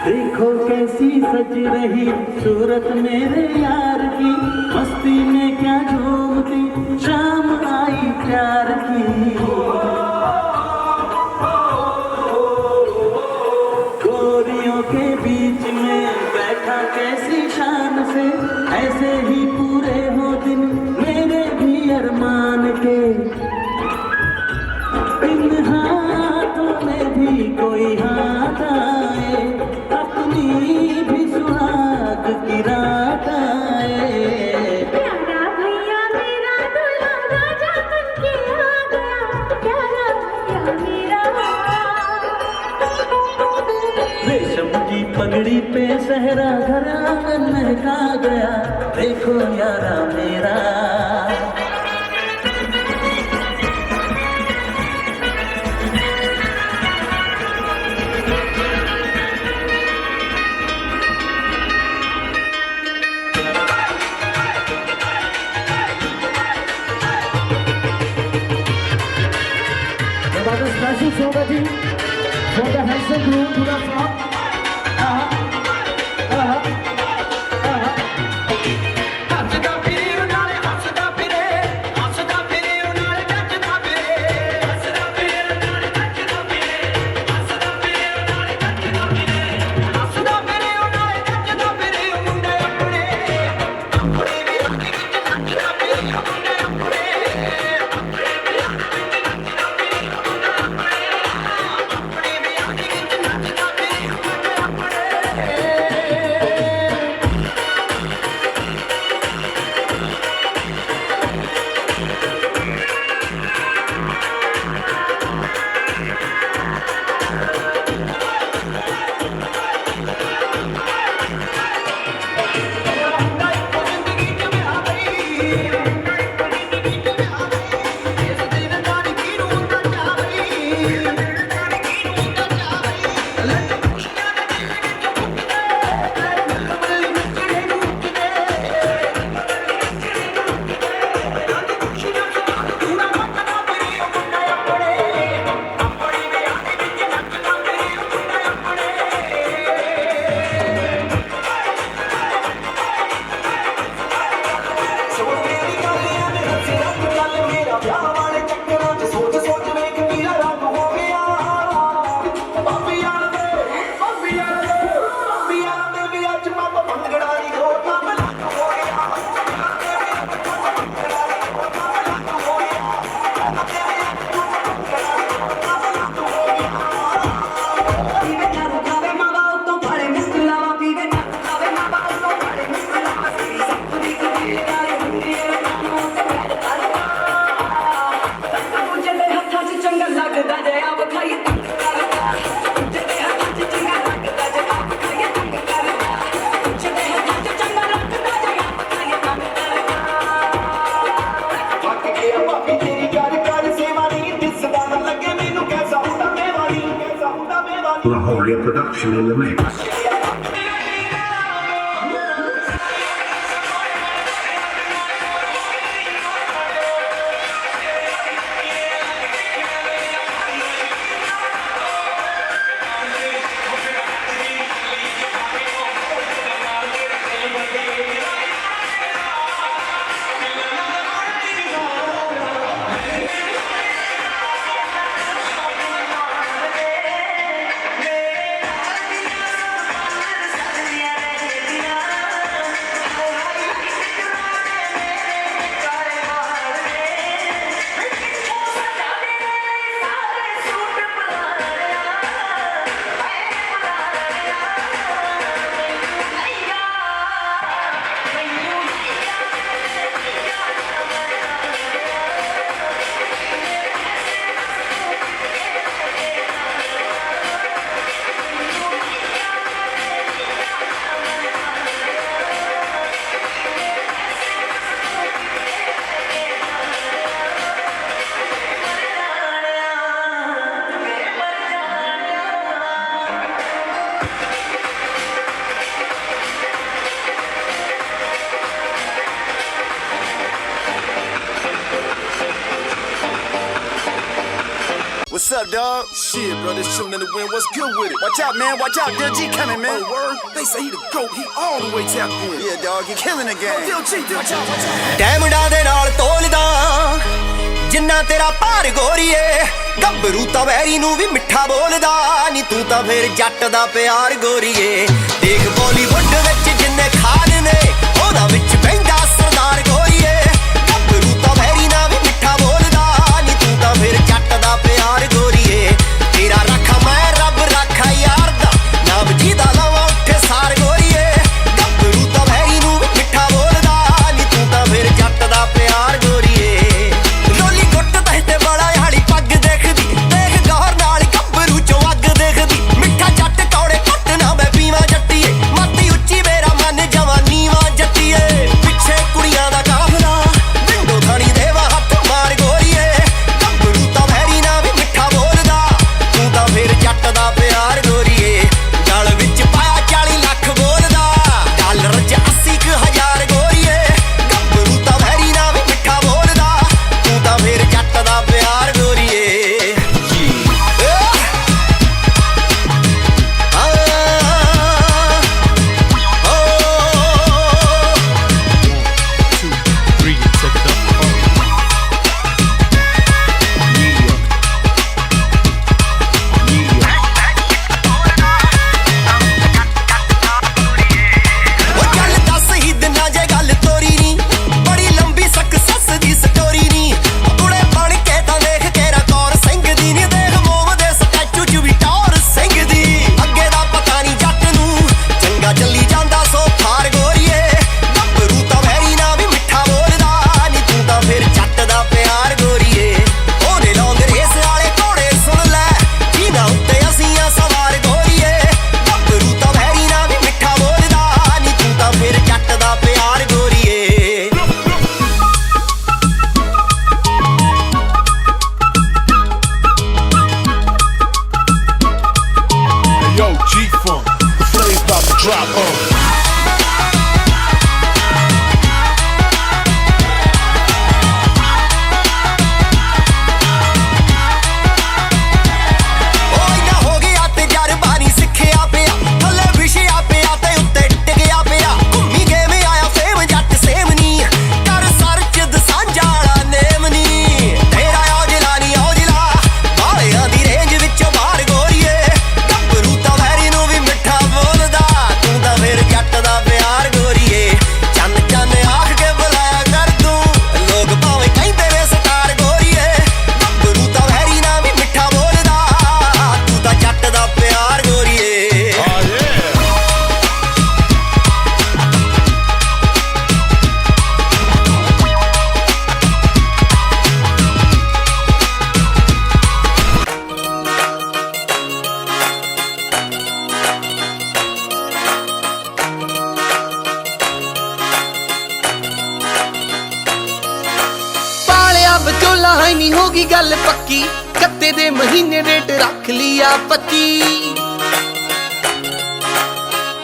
Speaker 5: देखो कैसी सज रही सूरत मेरे यार की, मस्ती में क्या झूमती शाम आई प्यार की। गोरियों के बीच में बैठा कैसी शान से, ऐसे ही पूरे हो दिन मेरे भी अरमान के। इन हाथों में भी कोई हाथ आए, अपनी भी सुहाग की रात आए।
Speaker 1: प्यारा भैया मेरा दूल्हा राजा बन के आ गया, प्यारा भैया मेरा।
Speaker 8: रेशम की पगड़ी पे सहरा घर आंगन महका गया, देखो यारा मेरा।
Speaker 5: Another special song again for the handsome groom to the front.
Speaker 11: Via production in the mix.
Speaker 6: What's up, dog? Shit, bro, this shooting in the wind. What's good with it? Watch out, man. Watch out. Dil G coming, man. Oh, word? They say he the GOAT. He all the way tapped in. Yeah, dog. He killing the game. Oh, Dil G. Watch out, watch out.
Speaker 12: ਡੈਮੰਡਾਂ ਦੇ ਨਾਲ ਤੋਲਦਾ ਜਿੰਨਾ ਤੇਰਾ ਭਾਰ ਗੋਰੀਏ ਗੱਭਰੂ ਤਾਂ very ਨੂੰ ਵੀ ਮਿੱਠਾ ਬੋਲਦਾ ਨੀ ਤੂੰ ਤਾਂ ਫੇਰ ਜੱਟ ਦਾ ਪਿਆਰ ਗੋਰੀਏ ਦੇਖ ਬਾਲੀਵੁੱਡ ਵਿੱਚ ਜਿੰਨੇ ਖਾਨ ਨੇ ਉਹਦਾ ਵਿੱਚ ਬਹਿੰਦਾ ਸਰਦਾਰ ਗੋਰੀਏ ਗੱਭਰੂ ਤਾਂ ਵੈਰੀ ਨਾਲ ਵੀ ਮਿੱਠਾ ਬੋਲਦਾ ਨੀ ਤੂੰ ਤਾਂ ਫੇਰ ਜੱਟ ਦਾ ਪਿਆਰ ਗੋਰੀਏ ਤੇਰਾ ਰੱਖਾ ਮੈਂ ਰੱਬ ਰੱਖਾ ਯਾਰ ਦਾ ਨਾਮ ਜਿਹਦਾ ਲਾਵਾਂ ਉੱਥੇ ਸਾਰ ਗੋਰੀਏ ਗੱਭਰੂ ਤਾਂ ਵੈਰੀ ਨੂੰ ਵੀ ਮਿੱਠਾ ਬੋਲਦਾ ਨੀ ਤੂੰ ਤਾਂ ਫੇਰ ਜੱਟ ਦਾ ਪਿਆਰ ਗੋਰੀਏ ਲੋਲੀ ਗੁੱਟ ਤੇ ਬੜਾ ਹਾਲੀ ਪੱਗ ਦੇਖਦੀ ਦੇਖ ਗੌਰ ਨਾਲ ਗੱਭਰੂ ਚੋਂ ਅੱਗ ਦੇਖਦੀ ਮਿੱਠਾ ਜੱਟ ਕੌੜੇ ਘੁੱਟ ਨਾ ਮੈਂ ਪੀਵਾਂ ਜੱਟੀਏ ਮਾਤੀ ਉੱਚੀ ਮੇਰਾ ਮਨ ਜਵਾਨੀ ਵਾਂ ਜੱਟੀਏ ਪਿੱਛੇ ਕੁੜੀਆਂ ਦਾ ਕਾਫਲਾ ਵਿੰਡੋ ਥਾਣੀ ਦੇਵਾ ਹੱਥ ਮਾਰ ਗੋਰੀਏ ਗੱਭਰੂ ਤਾਂ ਵੈਰੀ ਨਾ ਵੀ ਮਿੱਠਾ ਬੋਲਦਾ ਤੂੰ ਤਾਂ ਫੇਰ ਜੱਟ ਦਾ ਪਿਆਰ ਗੋਰੀਏ ਗਲ ਵਿੱਚ ਪਾਇਆ 40 ਲੱਖ ਬੋਲਦਾ ਡਾਲਰ 'ਚ 80,000 ਗੋਰੀਏ ਗੱਭਰੂ ਤਾਂ ਵੈਰੀ ਨਾ ਵੀ ਮਿੱਠਾ ਬੋਲਦਾ ਤੂੰ ਤਾਂ ਫੇਰ ਜੱਟ ਦਾ ਪਿਆਰ ਗੋਰੀਏ ਉਹ ਚੱਲ ਦੱਸ ਹੀ ਦਿਨਾਂ ਜੇ ਗੱਲ ਤੋਰੀ ਨੀ ਬੜੀ ਲੰਬੀ ਸਕਸੈਸ ਦੀ ਸਟੋਰੀ ਨੀ ਕੁੜੇ ਬਣ ਕੇ ਤਾਂ ਦੇਖ ਕੇਰਾ ਕੌਰ ਸਿੰਘ ਦੀ ਨੀ ਦੇਖ ਮੋਮ ਦੇ ਸਟੈਚੂ 'ਚ ਵੀ ਟੌਰ ਸਿੰਘ ਦੀ ਅੱਗੇ ਦਾ ਪਤਾ ਨੀ ਜੱਟ ਨੂੰ ਚੰਗਾ ਚੱਲੀ ਜਾਂਦਾ ਸੋ ਫਾਰ ਗੋਰੀਏ ਗੱਭਰੂ ਤਾਂ ਵੈਰੀ ਨਾ ਵੀ ਮਿੱਠਾ ਬੋਲਦਾ ਨੀ ਤੂੰ ਤਾਂ ਫਿਰ ਜੱਟ ਦਾ ਪਿਆਰ ਗੋਰੀਏ ਉਹਨੇ ਲੌਂਗ ਰੇਸ ਵਾਲੇ ਘੋੜੇ ਸੁਣ ਲੈ ਜਿਨ੍ਹਾਂ ਉੱਤੇ ਅਸੀਂ ਆ ਸਵਾਰ ਗੋਰੀਏ ਗੱਭਰੂ ਤਾਂ ਵੈਰੀ ਨਾ ਵੀ ਮਿੱਠਾ ਬੋਲਦਾ ਨੀ ਤੂੰ ਤਾਂ ਫਿਰ ਜੱਟ ਦਾ ਪਿਆਰ ਗੋਰੀਏ
Speaker 11: Yo, G-Funk, the flame's about to drop on.
Speaker 12: ਓਏ ਨਾ ਹੋ ਗਿਆ ਤੇ ਜਰਬਾ ਨੀ ਸਿੱਖਿਆ ਪਿਆ ਥੱਲੇ ਵਿਛਿਆ ਪਿਆ ਤੇ ਉੱਤੇ ਟਿਕਿਆ ਪਿਆ ਘੁੰਮੀ ਗਏ ਮੈਂ ਆਇਆ ਫੇਮ ਜੱਟ ਸੇਮ ਨੀ ਕਰ ਸਰਚ ਦਸਾਂਝਾ ਵਾਲਾ ਨੇਮ ਨੀ ਤੇਰਾ ਔਜਲਾ ਨੀ ਔਜਲਾ ਬਾਲਿਆਂ ਦੀ ਰੇਂਜ ਵਿੱਚੋਂ ਬਾਹਰ ਗੋਰੀਏ ਗੱਭਰੂ ਤਾਂ ਵੈਰੀ ਨੂੰ ਵੀ ਮਿੱਠਾ ਬੋਲਦਾ ਤੂੰ ਤਾਂ ਫੇਰ ਜੱਟ ਦਾ ਪਿਆਰ ਗੋਰੀਏ ਚੰਨ ਚੰਨ ਆਖ ਕੇ ਬੁਲਾਇਆ ਕਰ ਤੂੰ ਲੋਕ ਭਾਵੇਂ ਕਹਿੰਦੇ ਨੇ ਸਟਾਰ ਗੋਰੀਏ ਗੱਭਰੂ ਤਾਂ ਵੈਰੀ ਨਾ ਵੀ ਮਿੱਠਾ ਬੋਲਦਾ ਤੂੰ ਤਾਂ ਜੱਟ ਦਾ ਪਿਆਰ ਗੋਰੀਏ
Speaker 8: ਪਾਲਿਆ ਬਚੋਲਾ ਹੈ ਨਹੀਂ ਹੋਗੀ ਗੱਲ ਪੱਕੀ ਕੱਤੇ ਦੇ ਮਹੀਨੇ ਡੇਟ ਰੱਖ ਲਿਆ 25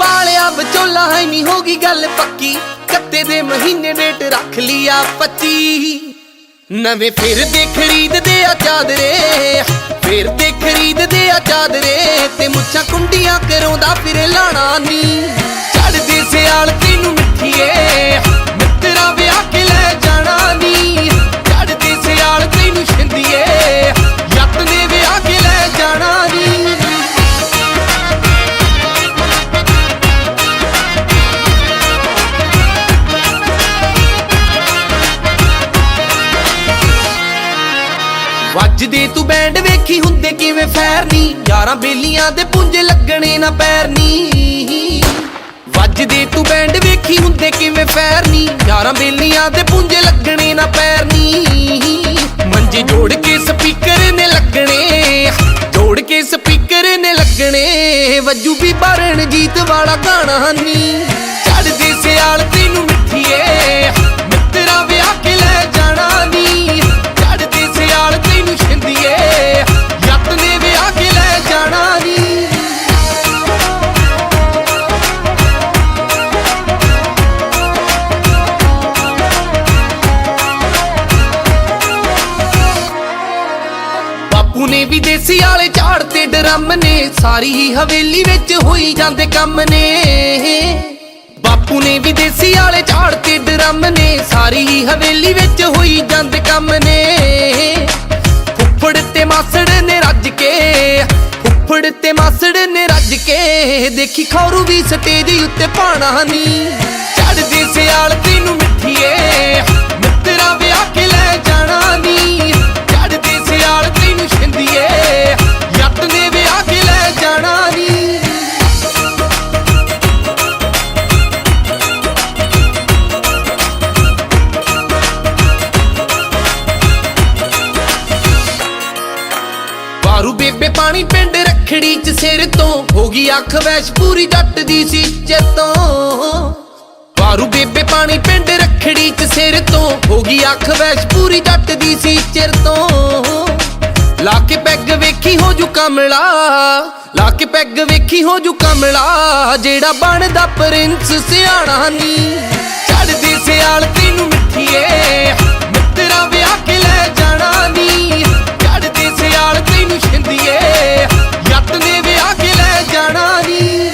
Speaker 3: पालिया विचोला है नहीं होगी गल पक्की कत्ते दे महीने डेट रख लिया 25 नवे फिर दे खरीद दे आ चादरे फिर दे खरीद दे आ चादरे ते मुच्छां कुंडियां करोंदा फिर लाना नी चढ़दे सियाल तेनू मिठीए मित्तरा विआह के ले जाना नी चढ़दे सियाल तेनू छिंदिए यत ने विआह के ले जाना नी ਵੱਜਦੇ ਤੂੰ ਬੈਂਡ ਵੇਖੀ ਹੁੰਦੇ ਕਿਵੇਂ ਫੈਰ ਨੀ ਯਾਰਾਂ ਬੇਲੀਆਂ ਦੇ ਪੁੰਜੇ ਲੱਗਣੇ ਨਾ ਪੈਰ ਨੀ ਵੱਜਦੇ ਤੂੰ ਬੈਂਡ ਵੇਖੀ ਹੁੰਦੇ ਕਿਵੇਂ ਫੈਰ ਨੀ ਯਾਰਾਂ ਬੇਲੀਆਂ ਦੇ ਪੁੰਜੇ ਲੱਗਣੇ ਨਾ ਪੈਰ ਨੀ ਮੰਜੇ ਜੋੜ ਕੇ ਸਪੀਕਰ ਨੇ ਲੱਗਣੇ ਜੋੜ ਕੇ ਸਪੀਕਰ ਨੇ ਲੱਗਣੇ ਵੱਜੂ ਵੀ ਬਾਰਣ ਜੀਤ ਵਾਲਾ ਗਾਣਾ ਨੀ ਚੜਦੇ ਸਿਆਲ ਤੈਨੂੰ ਮਿੱਠੀਏ ਮਿੱਤਰਾ ਵਿਆਹ ਕੇ ਲੈ ਜਾਣਾ ਨੀ ਚੜਦੇ ਸਿਆਲ ਤੈਨੂੰ ਛਿੰਦੀਏ ਯਤ ਨੇ ਵਿਆਹ ਕੇ ਲੈ ਜਾਣਾ ਨੀ ਬਾਪੂ ਨੇ ਵੀ ਦੇਸੀ ਵਾਲੇ ਝਾੜ ਤੇ ਡਰਮ ਨੇ ਸਾਰੀ ਹੀ ਹਵੇਲੀ ਵਿੱਚ ਹੋਈ ਜਾਂਦੇ ਕੰਮ ਨੇ ਬਾਪੂ ਨੇ ਵੀ ਦੇਸੀ ਵਾਲੇ ਝਾੜ ਤੇ ਡਰਮ ਨੇ ਸਾਰੀ ਹੀ ਹਵੇਲੀ ਵਿੱਚ ਹੋਈ ਜਾਂਦੇ ਕੰਮ ਨੇ ਫੁੱਫੜ ਤੇ ਮਾਸੜ ਨੇ ਰੱਜ ਕੇ ਫੁੱਫੜ ਤੇ ਮਾਸੜ ਨੇ ਰੱਜ ਕੇ ਦੇਖੀ ਖੌਰੂ ਵੀ ਸਟੇਜ ਉੱਤੇ ਪਾਣਾ ਨੀ ਚੜਦੇ ਸਿਆਲ ਤੈਨੂੰ ਮਿੱਠੀਏ ਮਿੱਤਰਾ ਵਿਆਹ ਕੇ ਲੈ ਜਾਣਾ ਨੀ ਚੜਦੇ ਸਿਆਲ ਤੈਨੂੰ ਛਿੰਦੀਏ ਯਤ ਨੇ ਵਿਆਹ ਕੇ ਲੈ ਜਾਣਾ ਨੀ ਬਾਰੂ ਬੇਬੇ ਪਾਣੀ ਪਿੰਡ ਰੱਖੜੀ ਚ ਸਿਰ ਤੋਂ ਹੋ ਗਈ ਅੱਖ ਵੈਸ਼ ਪੂਰੀ ਜੱਟ ਦੀ ਸੀ ਚੇਤੋਂ ਬਾਰੂ ਬੇਬੇ ਪਾਣੀ ਪਿੰਡ ਰੱਖੜੀ ਚ ਸਿਰ ਤੋਂ ਹੋ ਗਈ ਅੱਖ ਵੈਸ਼ ਪੂਰੀ ਜੱਟ ਦੀ ਸੀ ਚਿਰ ਤੋਂ ਲਾ ਕੇ ਪੈਗ ਵੇਖੀ ਹੋ ਜੂ ਕਮਲਾ ਲਾ ਕੇ ਪੈਗ ਵੇਖੀ ਹੋ ਜੂ ਕਮਲਾ ਜਿਹੜਾ ਬਣਦਾ ਪ੍ਰਿੰਸ ਸਿਆਣਾ ਨੀ ਚੜਦੇ ਸਿਆਲ ਤੈਨੂੰ ਮਿੱਠੀਏ ਮਿੱਤਰਾ ਵਿਆਹ ਕੇ ਲੈ ਜਾਣਾ ਨੀ ਚੜਦੇ ਸਿਆਲ ਤੈਨੂੰ ਛਿੰਦੀਏ ਯਤ ਨੇ ਵਿਆਹ ਕੇ ਲੈ ਜਾਣਾ ਨੀ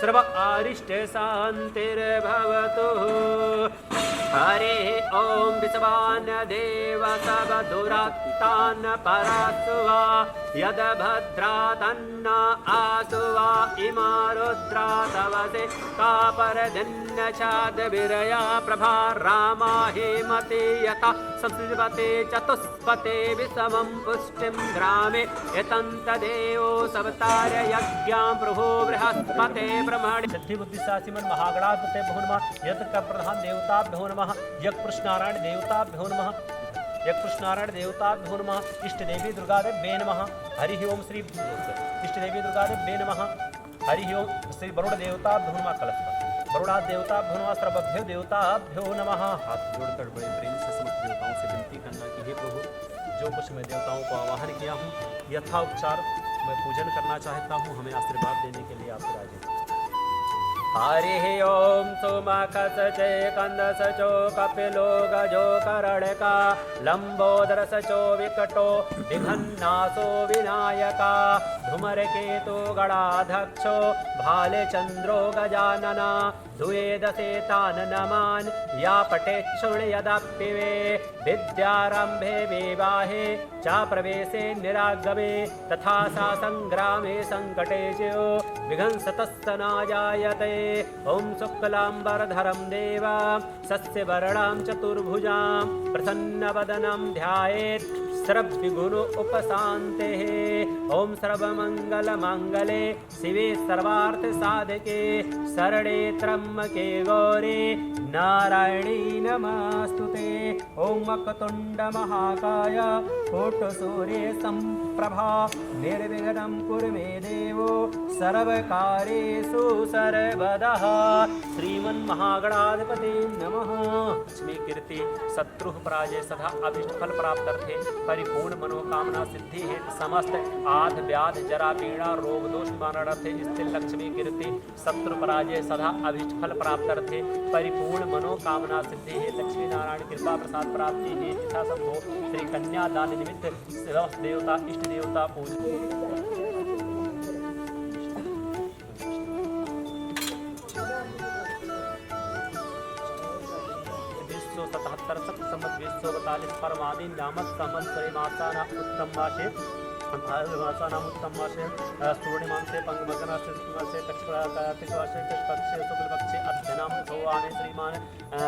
Speaker 4: सर्व आरिष्ट शान्तिर्भवतु हरे ओम विश्वान देव सब दुरात्तान परासुवा यद भद्रातन्न आसुवा इमा रुद्रा तवसे कापरदिन्न छाद विरया प्रभा रामा हेमते यथा संस्कृते चतुष्पते विषमं पुष्टिं ग्रामे यतन्तदेवो सवतार यज्ञां प्रभो बृहस्पते ब्रह्मणे सिद्धि बुद्धि सासिमन महागणाधिपते भो नमः यत का प्रधान देवताभ्यो नमः यज्ञ कृष्णारायण देवताभ्यो नमः यज्ञ कृष्णारायण देवताभ्यो नमः इष्ट देवी दुर्गा देव्ये नमः हरि ओम श्री इष्ट देवी दुर्गा देव्ये नमः हरि ओम श्री वरुण देवताभ्यो नमः कलश वरुणा देवताभ्यो नमः सर्वभ्यो देवताभ्यो नमः हाथ जोड़कर बड़े प्रेम से समस्त देवताओं से विनती करना कि हे प्रभु जो कुछ मैं देवताओं को आवाहन किया हूँ यथा उपचार मैं पूजन करना चाहता हूँ हमें आशीर्वाद देने के लिए आप राजी हरि ओम सोमाखस जय कंदस चो कपिलो गजो करणका लंबोदर सचो विकटो विघन्नासो विनायका धूमर केतु गणाध्यक्षो भाले चंद्रो गजानना सुवेदसे तान् नमान् या पठेच्छृणुयादप्यवे विद्यारम्भे विवाहे च प्रवेशे निरागमे तथा सा संग्रामे संकटे च विघंसतस्य न जायते। ॐ शुक्लाम्बरधरं देवा सस्यवर्णां चतुर्भुजां प्रसन्नवदनं ध्यायेत् सर्वविघ्नो उपशान्तेः। ॐ सर्वमङ्गलमाङ्गले शिवे सर्वार्थसाधके शरणे त्र्यम्बके गौरी नारायणी नमोऽस्तुते। ॐ वक्रतुण्डमहाकाय कोटिसूर्य सम्प्रभा निर्विघ्नं कुरु मे देवो सर्वकार्येषु सर्वदा। श्रीमन्महागणाधिपते नमः। लक्ष्मी कीर्ति शत्रु पराजय सदा अभिष्ट फल प्राप्त्यर्थे परिपूर्ण मनोकामना सिद्धि हेतु समस्त आध व्याध जरा पीड़ा रोग दोष निवारणार्थे स्थिर लक्ष्मी कीर्ति शत्रु पराजय सदा अभिष्ट फल प्राप्त्यर्थे परिपूर्ण मनोकामना सिद्धि हेतु लक्ष्मी नारायण कृपा प्रसाद प्राप्ति हेतु यथा संभव श्री कन्या दान निमित्त समस्त देवता इष्ट देवता पूजन 247 परमादि नामक संवत्सरे मासाना उत्तम मासे मासानाम उत्तम मासे पूर्णिमांसे पंगमगनासे शुक्लमासे कार्तिकमासे कृष्णपक्षे शुक्लपक्षे अध्यनाम भवाने श्रीमान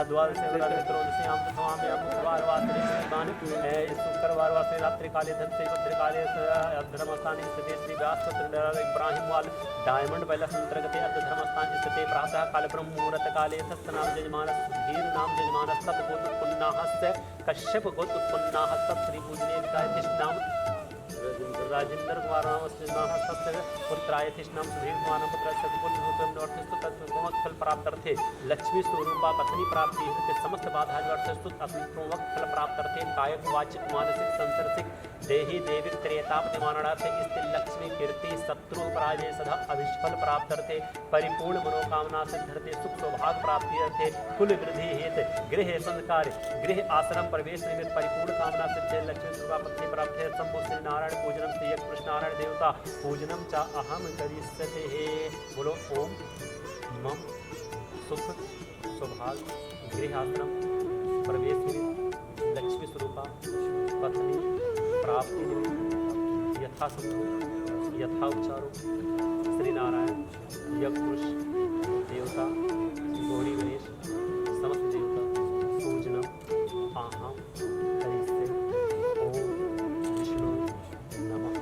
Speaker 4: द्वादशे त्रयोदश्याम भवाम्याम शुक्रवारवासरे श्रीमान शुक्रवार वासरे रात्रि काले धनसे भद्रकाले धर्मस्थाने स्थिते श्री व्यासपुत्र इब्राहिम वाल डायमंड पैलेस अंतर्गते धर्मस्थान स्थिते प्रातः काल ब्रह्म मुहूर्त काले तत्नाम जजमान धीर नाम जजमान सब गोत्र पुन्नाहस्य कश्यप गोत्र पुन्नाहस्य श्री पूजने विकाय नाम राजेंद्र कुमार पुत्राय नाम सुधीर कुमार पुत्र फल प्राप्त्यर्थे लक्ष्मी स्वरूपा पत्नी प्राप्ति हेतु समस्त बाधा फल प्राप्त्यर्थे कायक वाचिक मानसिक संसर्शिक देही देवी त्रेतापतिमानार्थे स्थिर लक्ष्मी कीर्ति शत्रु पराजय सदा अभिष्फल प्राप्त्यर्थे परिपूर्ण मनोकामना सिद्धर्थे सुख सौभाग्य प्राप्ति अर्थे कुल वृद्धि हेतु गृह संस्कार गृह आश्रम प्रवेश निमित्त परिपूर्ण कामना सिद्धे लक्ष्मी स्वरूपा पत्नी प्राप्ति संभव श्री नारायण पूजनम श्री कृष्ण नारायण देवता पूजनम च अहम करिष्यते हे। बोलो ओम मम सुख सौभाग्य गृह आश्रम प्रवेश निमित्त लक्ष्मी स्वरूपा पत्नी प्राप्ति निमित्त यथा संभव यथा उच्चारो श्री नारायण यज्ञपुरुष देवता गौरी गणेश समस्त देवता पूजनम अहम करिष्ये। ओम विष्णु नमः।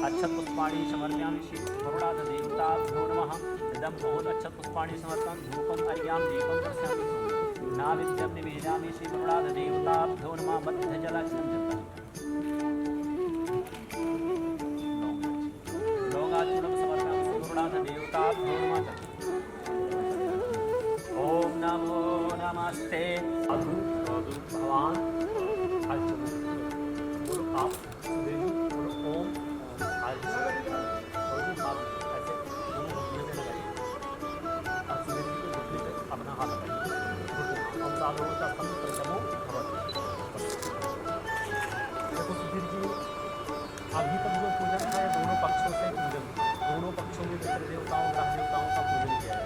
Speaker 4: अच्छत पुष्पाणि समर्पयामि श्री वरुणाध देवताभ्यो नमः। इदं बहुत अच्छत पुष्पाणि समर्पयामि धूपम् अर्घ्यं दीपं दर्शयामि नाविद्यं निवेदयामि श्री वरुणाध देवताभ्यो नमः। मध्यजलाख्यं लौगाचूर्णं समर्पयामि श्री वरुणाध देवताभ्यो नमः। ओम नमो नमस्ते अधु भगवान आप ओम अपना हाथ देखो सुधीर जी अभी तक जो पूजन है दोनों पक्षों से पूजन दोनों पक्षों में मित्र देवताओं ग्रह देवताओं का पूजन किया है।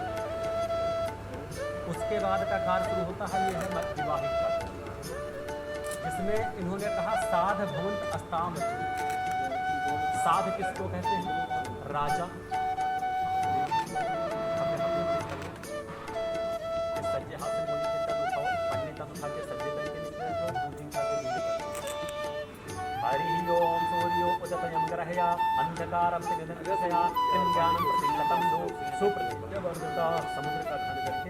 Speaker 4: उसके बाद का कार्य शुरू होता है यह है विवाहिक का, जिसमें इन्होंने कहा साध भवंत अस्ताम। साध किसको कहते हैं? राजा। सज्जे हाथ से बोली के तन उठाओ, पन्ने तन उठा के सज्जे करके निकले तो दूधी का के हरि ओम सूर्यो उदयं ग्रहया अंधकारं से निधनया किं ज्ञानं प्रतिलतं दो सुप्रतिवर्तता। समुद्र का खंड करके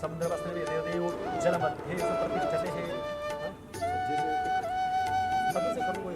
Speaker 4: समुद्र वस्त्र में देव जल मध्य सुप्रतिष्ठते है। पद से करो कोई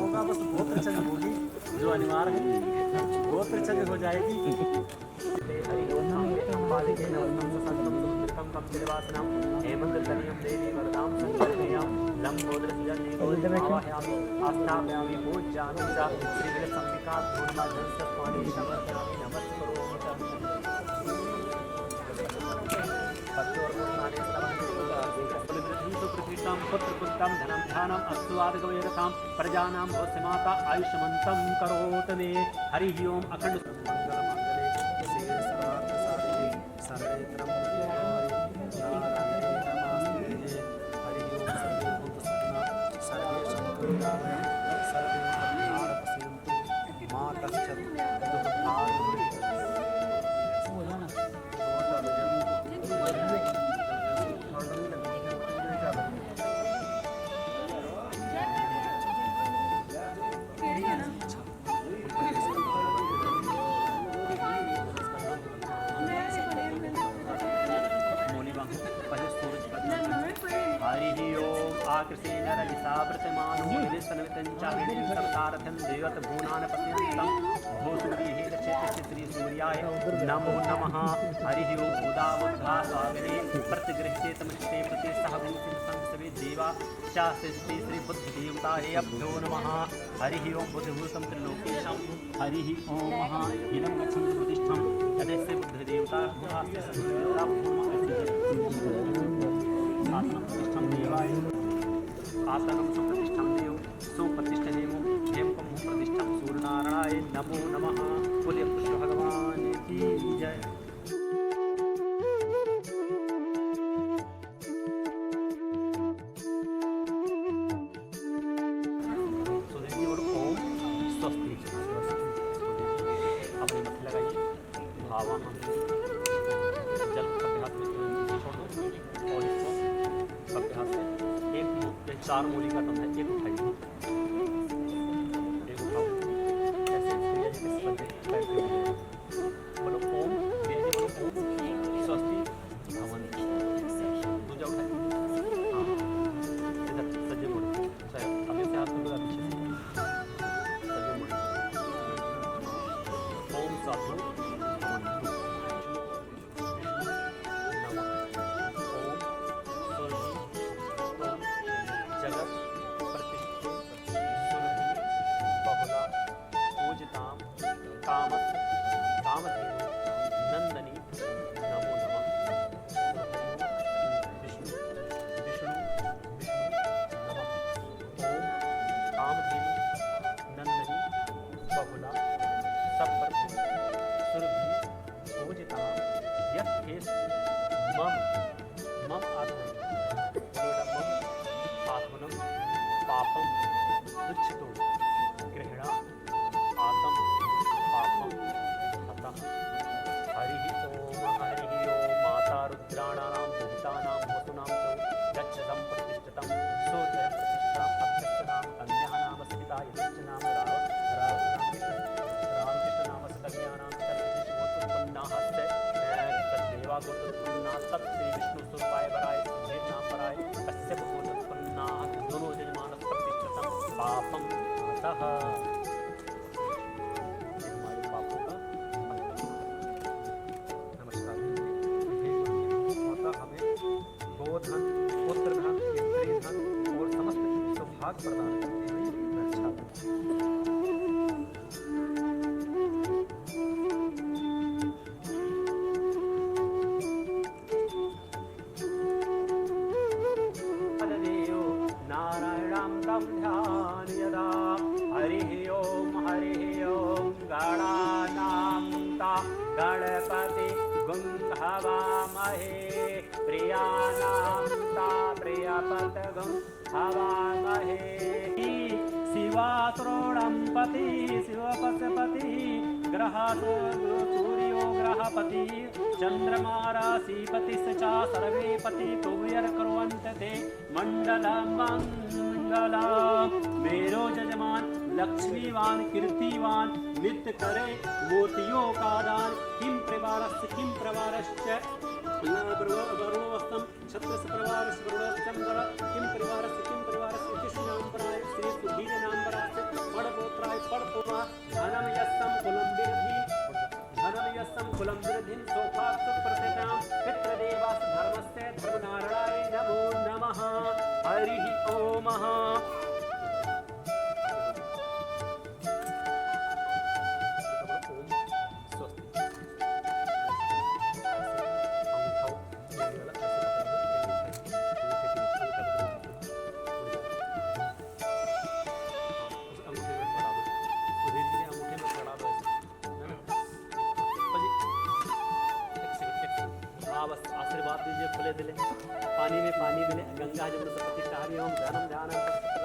Speaker 4: होगा, बस गोत्र छंद होगी जो अनिवार्य है, गोत्र छंद हो जाएगी। हेमंततनयं देवी वरदां संकल्पयां लंबोदरस्यामि आस्थापयामि पूज्यामि च श्रीविलसंबिका धूर्माजंसस्वामी समर्पयामि नमस्करोमि सुप्रतीतां पुत्रपुत्रां धनं ध्यानम् अस्तुवादगवेरतां प्रजानां भवस्य माता आयुष्मन्तं करोतु मे। हरिः ओम्। अखंड नमो नमः। हरिः ओम्। उदावद्भासागरे प्रतिगृह्ये तमस्ते प्रति सहभूतिं संसवे देवा चास्ते श्री बुद्धदेवताये अभ्यो नमः। हरिः ओम्। बुद्धभूतं त्रिलोकेशं हरिः ओम्। इदं गच्छन्तु प्रतिष्ठं तदस्य बुद्धदेवता गुहास्य सद्देवता प्रतिष्ठं देवाय आसनं सुप्रतिष्ठं देव सुप्रतिष्ठनेमो हेम प्रतिष्ठं सूर्यनारायणाय नमो नमः। बोले कृष्ण भगवान की जय। और ओम स्वस्ति अपने मत लगाइए भाव जल अभ्यास में छोड़ दो और इसको अभ्यास से एक 4 मूली का तंत्र एक उठाइए, एक उठाओ ऐसे बोलो ओम बोलो ओम स्वस्ति भवन दूजा उठाइए। हाँ इधर सज्जे बोलो अभी से हाथ में पीछे सज्जे बोलो ओम साधु नंदनी नमो नमः। विष्णु विष्णु नमः। ओम कामधेनु नंदनी बहुला सप्रति सुरभि पूजिता यत्थेस मम मम आत्मनम पापम दुच्छितो गृहणा आत्म पापम हतः। हरिः ओम माता रुद्राणां दुहितानां वसुनां गच्छ संप्रतिष्ठितं सोदयं प्रतिष्ठां अभ्यस्तनां कन्यानां स्थिता यश्च नाम रामकृष्णनाम कन्यानां सर्वोत्पन्नाः तद्देवा गोत्रोत्पन्नाः तत्श्री विष्णुस्वरूपाय वराय नाम वराय कश्यप गोत्रोत्पन्नाः दोनों यजमानः प्रतिष्ठितं पापं हतः। हमें गोधन पुत्र धन स्त्री धन और समस्त सौभाग्य प्रदान करते हैं। अच्छा नारायणं तं ध्यान यदा हरिः ओम गणानां ता गणपति गुं हवामहे प्रियाणां ता प्रियपतगुं हवामहे। शिवात्रोणं पति शिवपशुपति ग्रहासो सूर्यो ग्रहपति चंद्रमा राशिपति च सर्वे पति कुबेरकुर्वन्त ते मंडलं मंगलम्। मेरो जजमान लक्ष्मीवान कीर्तिवान नित्य करे मोतियों का दान। किं प्रवारश्च वरुणोऽस्तं क्षत्रस्य प्रवारस्य वरुणश्चन्द्र किं प्रवारस्य कृष्णां पराय श्री सुधीर नाम परास्य स्वाहा धनम यस्सं कुलं विरधि धनम यस्सं कुलं विरधिं सोपास्तु प्रतितां पितृदेवास धर्मस्य धर्मनारायणाय नमो नमः हरिः ओम आशीर्वाद दीजिए खुले दिले पानी में पानी मिले गंगा जमुन प्रतिष्ठा एवं ध्यानम ध्यान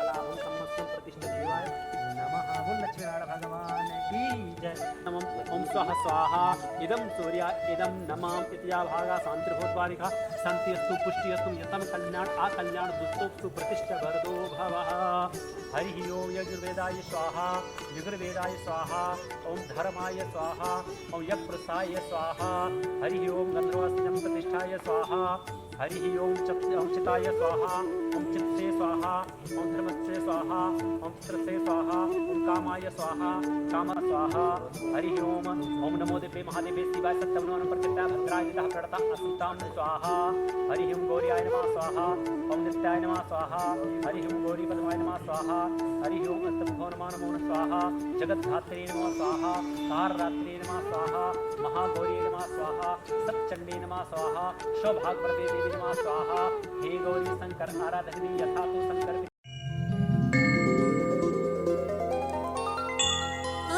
Speaker 4: लाभम समस्तम प्रतिष्ठा देवाय नमः लक्ष्मी नारायण भगवान की जय नमः ओम स्वाहा स्वाहा इदम सूर्या इदम नमाम इत्या भागा शांतिर्भूतवानिका शांतिस्तु पुष्टिस्तु यतम कल्याण आकल्याण दुस्तुस्तु प्रतिष्ठा वरदो भवः हरि ओम यजुर्वेदाय स्वाहा यजुर्वेदाय स्वाहा ओम धर्माय स्वाहा ओम यप्रसाय स्वाहा हरि ओम गंधर्वास्यम प्रतिष्ठाय स्वाहा हरि ओम चिताय स्वाहा ओम चित्ते स्वाहा ओम धर्मस्य स्वाहा ओम चित्रसे स्वाहा ओम कामाय स्वाहा काम स्वाहा हरि ओम ओम नमो देवे महादेवे शिवाय सत्यवनो प्रत्यक्षाय भद्राय विदः प्रणता असुतां स्वाहा हरि ओम गौर्याय नमः स्वाहा ओम नित्याय नमः स्वाहा हरि ओम गौरी पद्माय नमः स्वाहा हरि ओम अष्टभुवनमा नमो स्वाहा जगद्धात्रे नमः स्वाहा ताररात्रे नमः स्वाहा महागौरी नमः स्वाहा सच्चंडी नमः स्वाहा सौभाग्यप्रदे देवी नमः स्वाहा हे गौरी शंकर आराधनी यथा तु शंकर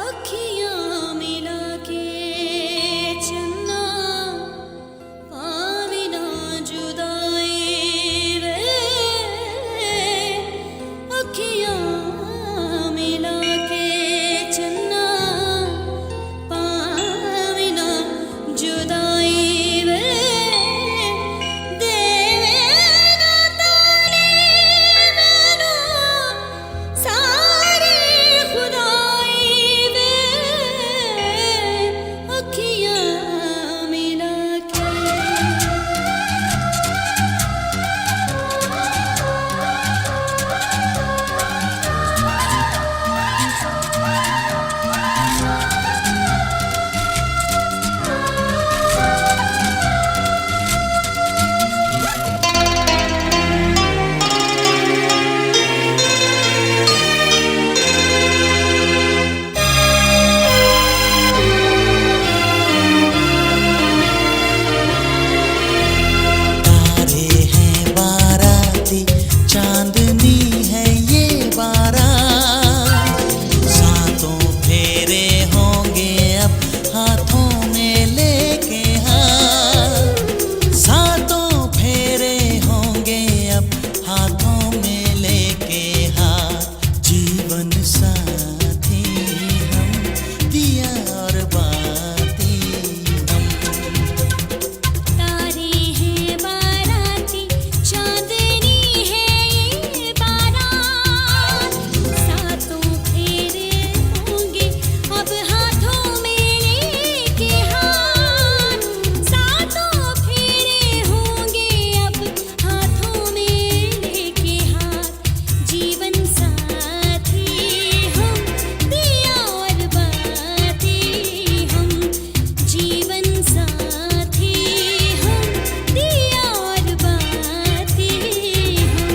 Speaker 1: अखियाँ मिला के चन्ना पाविना जुदाई रे अखियाँ मिला के चन्ना पाविना जुदाई रे देवे ना ताने मैनू सारी खुदाई वे अखियाँ मिला के
Speaker 8: तारे हैं बाराती चांदनी है ये बारात सातों फेरे होंगे अब हाथों में लेके हाथ सातों फेरे होंगे अब हाथों में लेके हाथ जीवन साथी हम दिया और बाती हम
Speaker 1: तारे हैं बाराती चांदनी है ये बारात सातों फेरे होंगे अब हाथों में लेके हाथ सातों फेरे होंगे अब हाथों में लेके हाथ जीवन साथी हम दिया और बाती हम जीवन साथी हम दिया और बाती हम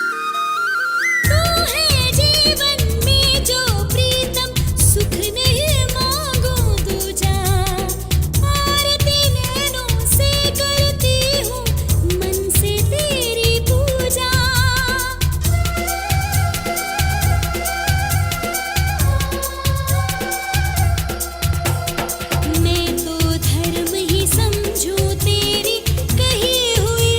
Speaker 1: तू है जीवन में जो प्रीतम सुख नहीं मांगू दूजा आरती नैनों से करती हूँ मन से तेरी पूजा मैं तो धर्म ही समझूं तेरी कही हुई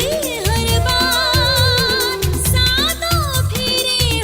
Speaker 1: हर बात सातों फेरे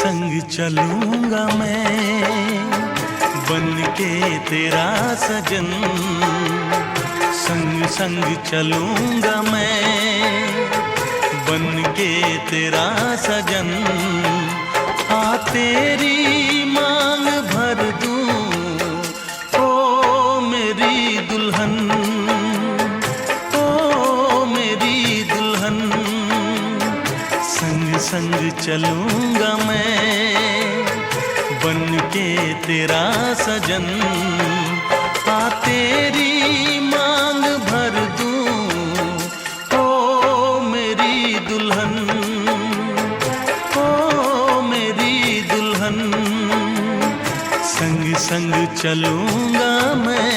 Speaker 13: संग चलूंगा मैं बन के तेरा सजन, संग संग चलूंगा मैं बन के तेरा सजन। आ तेरी मांग भर दूं ओ मेरी दुल्हन, ओ मेरी दुल्हन। संग संग चलूंगा मैं बन के तेरा सजन। आ तेरी मांग भर दूं ओ मेरी दुल्हन, ओ मेरी दुल्हन। संग संग चलूंगा मैं।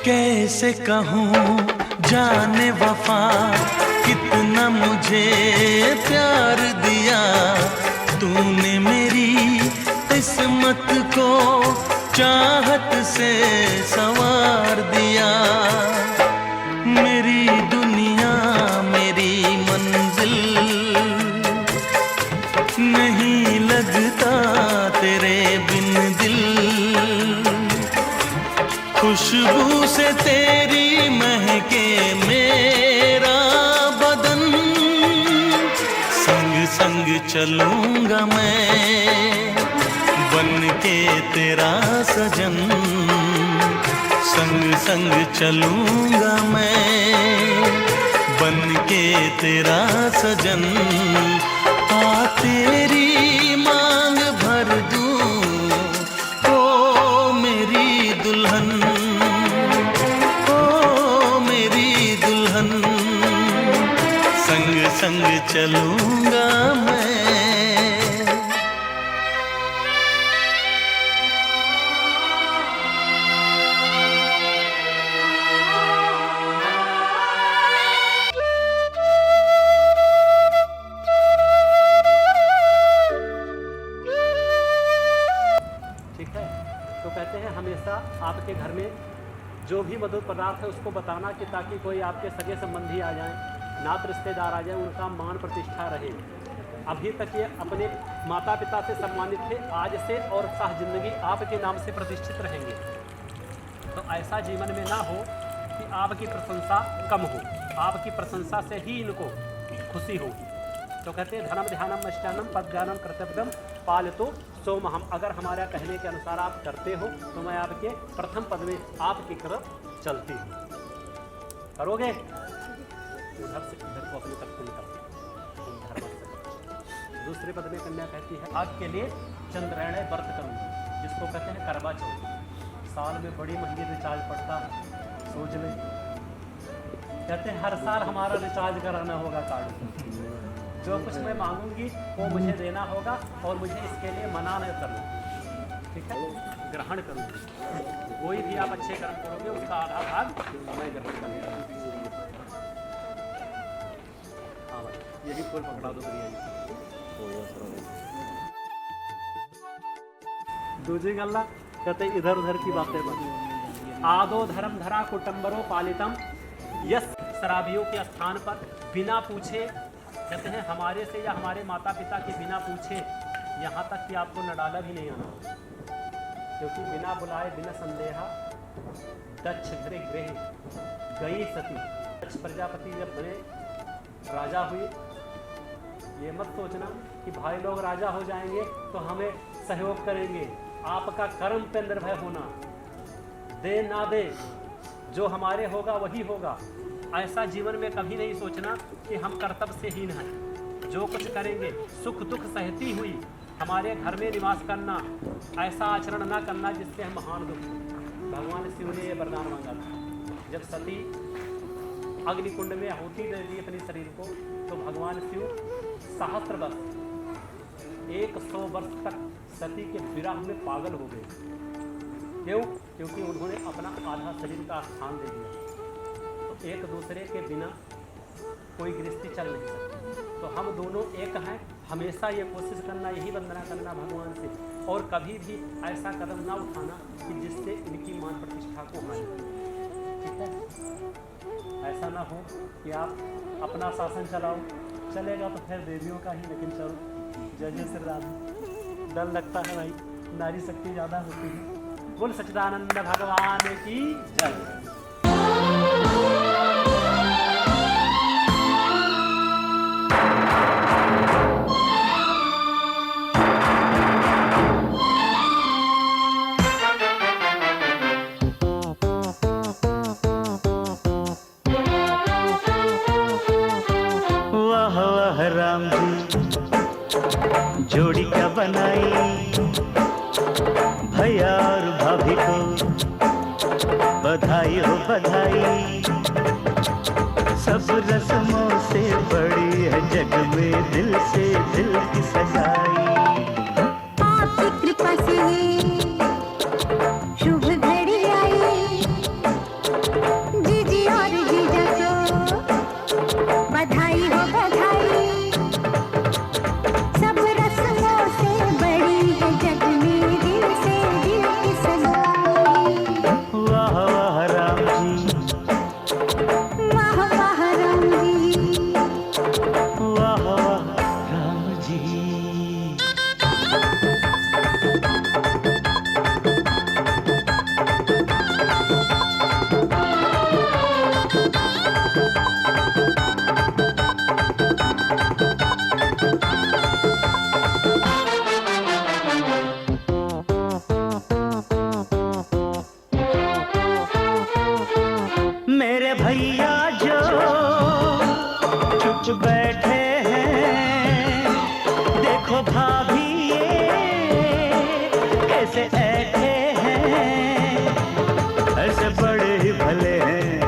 Speaker 13: कैसे कहूँ जाने वफा कितना मुझे प्यार दिया तूने, मेरी किस्मत को चाहत से संवार दिया। मेरी दुनिया मेरी मंजिल नहीं लगता तेरे बिन दिल। खुशबू से तेरी महके मेरा बदन, संग संग चलूंगा मैं बन के तेरा सजन। संग संग चलूंगा मैं बन के तेरा सजन। आ तेरी मांग भर दूं ओ मेरी दुल्हन, ओ मेरी दुल्हन। संग संग चलूंगा मैं।
Speaker 4: तो कहते हैं हमेशा आपके घर में जो भी मधुर पदार्थ है उसको बताना कि ताकि कोई आपके सगे संबंधी आ जाएं, नात रिश्तेदार आ जाएं, उनका मान प्रतिष्ठा रहे। अभी तक ये अपने माता पिता से सम्मानित थे, आज से और साह जिंदगी आपके नाम से प्रतिष्ठित रहेंगे। तो ऐसा जीवन में ना हो कि आपकी प्रशंसा कम हो, आपकी प्रशंसा से ही इनको खुशी होगी। तो कहते हैं धर्म ध्यानम अष्टानम पद ज्ञानम कर्तव्यम पालतो सोमहम। अगर हमारा कहने के अनुसार आप करते हो तो मैं आपके प्रथम पद में आपकी तरफ चलती हूँ। करोगे? उधर से इधर को अपने तक धर्म से। दूसरे पद में कन्या कहती है आज के लिए चंद्रायण व्रत करूँगी, जिसको कहते हैं करवा चौथ। साल में बड़ी महंगी रिचार्ज पड़ता है, सोच ले। कहते हैं हर साल हमारा रिचार्ज कराना होगा कार्ड। जो कुछ मैं मांगूंगी वो मुझे देना होगा और मुझे इसके लिए मना नहीं करना, ठीक है? ग्रहण करूँगी। कोई भी आप अच्छे कर्म करोगे उसका आधा भाग मैं ग्रहण करूँगा। हाँ भाई यही फूल पकड़ा दो प्रिया। दूसरी गल्ला कहते इधर उधर की बातें मत। आदो धर्म धरा कुटुंबरो पालितम यस। शराबियों के स्थान पर बिना पूछे, कहते हैं हमारे से या हमारे माता पिता के बिना पूछे यहाँ तक कि आपको न डाला भी नहीं आना, क्योंकि बिना बुलाए बिना संदेहा दक्ष गृह गई सती। दक्ष प्रजापति जब बने राजा हुए, ये मत सोचना कि भाई लोग राजा हो जाएंगे तो हमें सहयोग करेंगे। आपका कर्म पे निर्भर होना, दे ना दे जो हमारे होगा वही होगा। ऐसा जीवन में कभी नहीं सोचना कि हम कर्तव्य से हीन हैं। जो कुछ करेंगे सुख दुख सहती हुई हमारे घर में निवास करना, ऐसा आचरण ना करना जिससे हम महान दुख हो। भगवान शिव ने यह वरदान मांगा था। जब सती अग्निकुंड में आहुति दे दी अपने शरीर को, तो भगवान शिव सहस्त्र वर्ष 100 वर्ष तक सती के विरह में पागल हो गए। क्यों? क्योंकि उन्होंने अपना आधा शरीर का स्थान दे दिया। तो एक दूसरे के बिना कोई गृहस्थी चल नहीं सकती। तो हम दोनों एक हैं। हमेशा ये कोशिश करना, यही वंदना करना भगवान से, और कभी भी ऐसा कदम ना उठाना कि जिससे इनकी मान प्रतिष्ठा को हानि हो। ठीक है? ऐसा ना हो कि आप अपना शासन चलाओ, चलेगा तो फिर देवियों का ही, लेकिन चलो जय जय श्री राम। डर लगता है भाई, नारी शक्ति ज़्यादा होती है। बोल सच्चिदानंद भगवान की जय।
Speaker 13: वाह वाह राम जी, जोड़ी क्या बनाई, भैया और भाभी को बधाई हो बधाई। सब रस्मों से बड़ी है जग में दिल से दिल की सगाई।
Speaker 1: आपकी कृपा से शुभ घड़ी आई, जीजी और जीजा को बधाई हो बधाई। सब रस्मों से बड़ी है जग में दिल से दिल की सगाई।
Speaker 13: वाह वाह राम जी,
Speaker 1: वाह वाह राम जी,
Speaker 13: वाह वाह राम जी। मेरे भैया जो चुप बैठे हैं, देखो भाभी ये कैसे ऐठे हैं। ऐसे बड़े ही भले हैं,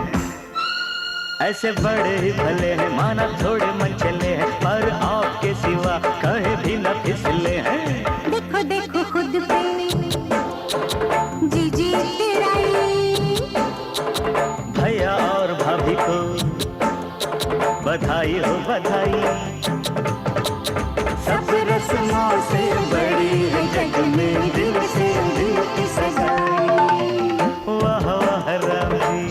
Speaker 13: ऐसे बड़े ही भले हैं, माना थोड़े मन चले हैं, पर आपके सिवा कहे भी न फिसले हैं।
Speaker 1: देखो देखो खुद पे जीजी तेराई।
Speaker 13: भैया और भाभी को बधाई हो बधाई। सब रस्मों से बड़ी है जग में दिल से दिल की सगाई। वाह वाह राम जी,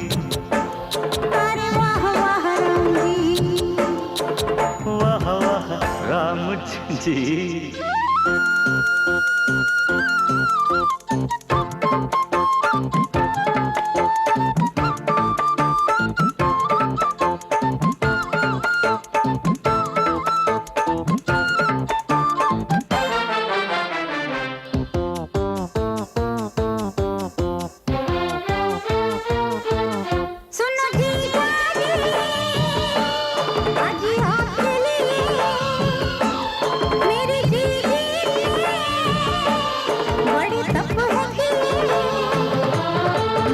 Speaker 1: अरे वाह वाह राम जी,
Speaker 13: वाह वाह राम जी।
Speaker 1: सुनो जीजा जी, आज आपके लिए मेरी जीजी बड़ी तप है कि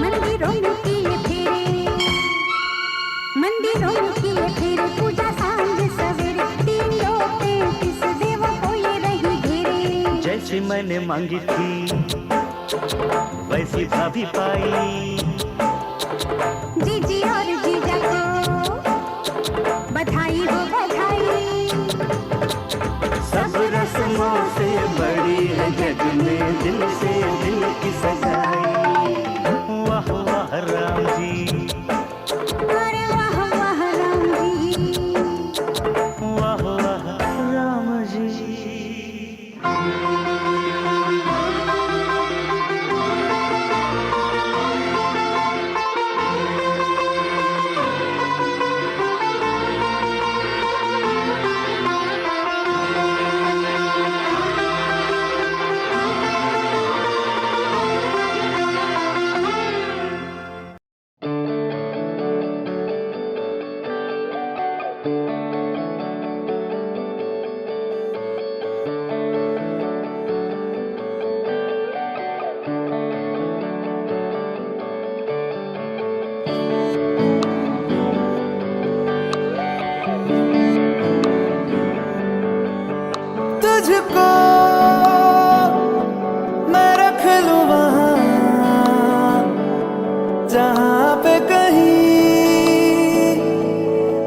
Speaker 1: मंदिरों में किए फेरे, मंदिरों में किए फेरे, पूजा सांझ सवेरे, 3 लोग 33 देवों को ये रही घेरे।
Speaker 13: जैसी मैंने मांगी थी वैसी भाभी पाई।
Speaker 1: जीजी और जीजा को बधाई हो बधाई।
Speaker 13: सब रस्मों से बड़ी है जग में दिल से दिल की सगाई। वाह वाह राम जी,
Speaker 1: अरे वाह वाह राम जी,
Speaker 13: वाह वाह राम जी।
Speaker 2: तुझको मैं रख लूं वहां जहां पे कहीं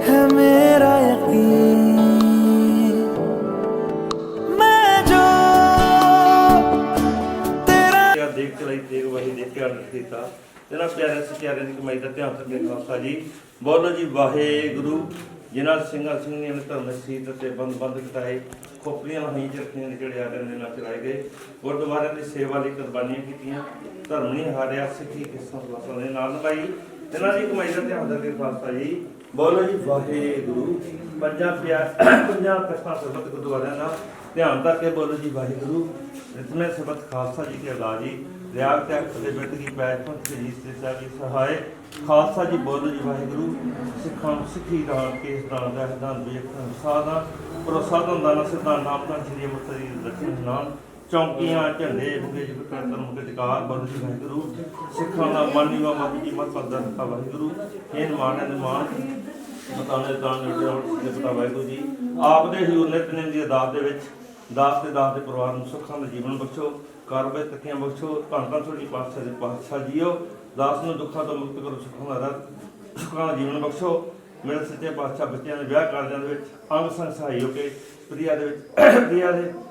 Speaker 2: है मेरा यकीन। मैं जो तेरा
Speaker 14: देख चलाई देख वही देख के आनंद कीता तेना प्यारे से प्यारे की कमाई का ध्यान रखे खालसा जी। बोलो जी वाहेगुरु। जिन्हों ਸਿੰਘਾਂ ਸਿੰਘੀਆਂ ਨੇ ਧਰਮ ਸੀਤ ਅਤੇ ਬੰਦ ਕਟਾਏ ਖੋਪੜੀਆਂ ਨਹੀਂ ਰੱਖੀਆਂ ਜਿਹੜੇ ਆਦਿਆਂ ਦੇ ਨਾਲ ਚਲਾਏ ਗਏ ਗੁਰਦੁਆਰਿਆਂ ਦੀ ਸੇਵਾ ਲਈ ਕੁਰਬਾਨੀਆਂ ਕੀਤੀਆਂ ਧਰਮ ਨਹੀਂ ਹਾਰਿਆ ਸਿੱਖੀ ਕਿਸਮਤ ਵਾਸਾਂ ਦੇ ਨਾਲ ਨਿਭਾਈ ਇਹਨਾਂ ਦੀ ਕਮਾਈ ਦਾ ਧਿਆਨ ਰੱਖੇ ਖਾਲਸਾ ਜੀ। ਬੋਲੋ ਜੀ ਵਾਹਿਗੁਰੂ। ਪੰਜਾਂ ਤਖਤਾਂ ਸਰਬਤ ਗੁਰਦੁਆਰਿਆਂ ਦਾ ਧਿਆਨ ਰੱਖ ਕੇ ਬੋਲੋ ਜੀ ਵਾਹਿਗੁਰੂ। ਇਤਨੇ ਸਰਬਤ ਖਾਲਸਾ ਜੀ के अल्लाह जी रियाग त्याग फतेह बिरत की पैज पंथ के जीत से साहब सहाय खालसा जी। बोलो जी वाहिगुरू। सिखां सिखी दान केस दान दैह दान वेख साधान प्रोसाधन दाना सिद्धांत नाम दान श्री अमृतसर जी दर्शन नाम चौंकियां झंडे बुगे जी धर्म के अधिकार। बोलो जी वाहिगुरू। सिखां दा मन नीवा मत की मत पद वाहिगुरू। हेन मान निमान बताने दान पता वाहिगुरू जी। आप दे हजूर नितनेम दी अदात दे विच दास के परिवार में सुखां दा जीवन बख्शो ਕਾਰਵਾਈ ਤੱਕੀਆਂ ਬਖਸ਼ੋ ਧੰਨ ਧੰਨ ਤੁਹਾਡੀ ਪਾਤਸ਼ਾਹ ਦੇ ਪਾਤਸ਼ਾਹ ਜੀਓ। ਦਾਸ ਨੂੰ ਦੁੱਖਾਂ ਤੋਂ ਮੁਕਤ ਕਰੋ ਸੁੱਖਾਂ ਦਾ ਜੀਵਨ ਬਖਸ਼ੋ। ਮੇਰੇ ਸੱਚੇ ਪਾਤਸ਼ਾਹ ਬੱਚਿਆਂ ਦੇ ਵਿਆਹ ਕਾਰਜਾਂ ਦੇ ਵਿੱਚ ਅੰਗ ਸੰਗ ਸਹਾਈ ਹੋ ਕੇ ਪ੍ਰਿਆ ਦੇ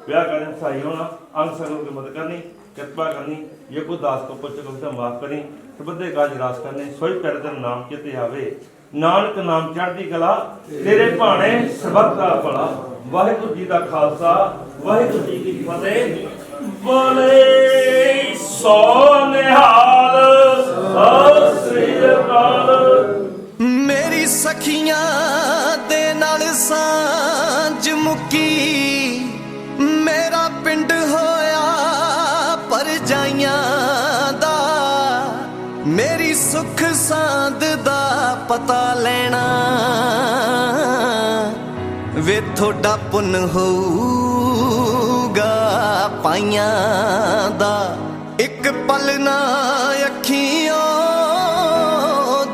Speaker 14: ਵਿਆਹ ਕਾਰਜਾਂ ਸਹਾਈ ਹੋਣਾ ਅੰਗ ਸੰਗ ਹੋ ਕੇ ਮਦਦ ਕਰਨੀ ਕਿਰਪਾ ਕਰਨੀ। ਜੇ ਕੋਈ ਦਾਸ ਕੋ ਪੁੱਛ ਕੋ ਤਾਂ ਮਾਫ ਕਰੀ ਸਬਦੇ ਕਾਜ ਰਾਸ ਕਰਨੇ ਸੋਈ ਪਿਆਰੇ ਦਾ ਨਾਮ ਚਿੱਤੇ ਆਵੇ ਨਾਨਕ ਨਾਮ ਚੜ੍ਹਦੀ ਕਲਾ ਤੇਰੇ ਭਾਣੇ ਸਬਦ ਦਾ ਭਲਾ। ਵਾਹਿਗੁਰੂ ਜੀ ਦਾ ਖਾਲਸਾ ਵਾਹਿਗੁਰੂ ਜੀ ਕੀ ਫਤਿਹ। बोले सो निहाल सत श्री अकाल।
Speaker 6: मेरी सखियां दे नाल सांझ मुक्की मेरा पिंड होया परजाइयां दा मेरी सुख सांद दा पता लेना वे थोड़ा पुन होऊगा पाइयां दा। एक पल ना अखियों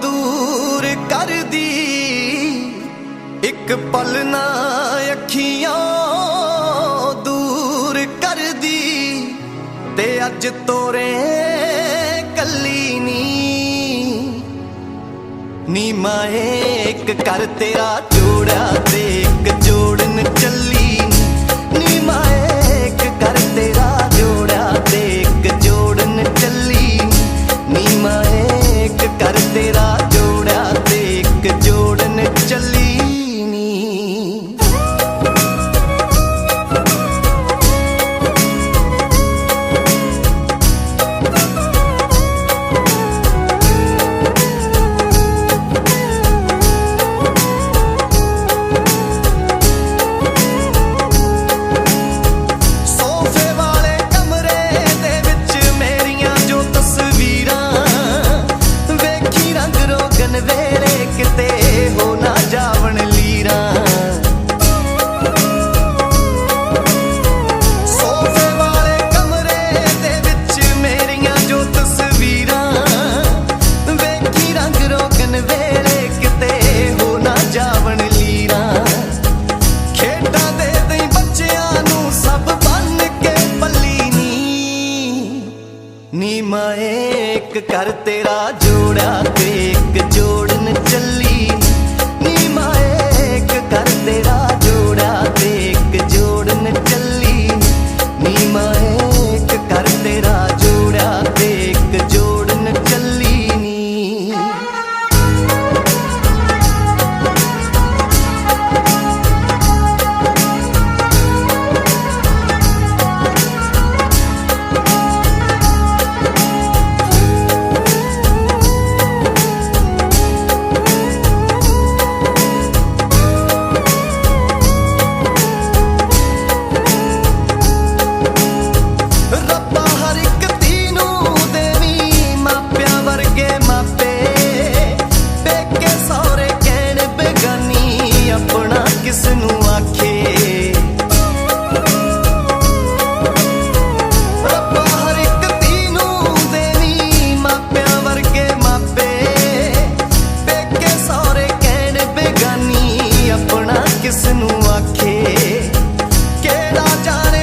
Speaker 6: दूर कर दी एक पल ना अखियों दूर कर दी ते अज तोरे कली नी माए एक कर तेरा जोड़ा ते एक जोड़न चली नी माए एक कर तेरा जोड़ा ते एक जोड़न चली नी माए एक कर तेरा जोड़ा ते एक जोड़न चली नी। कर तेरा जोड़ा ते एक जोड़न चली नी माए एक कर तेरा जोड़ा ते एक जोड़न चली नी माए एक कर तेरा जोड़ा ते एक जोड़न चली नी। किस नू आखे केड़ा जाने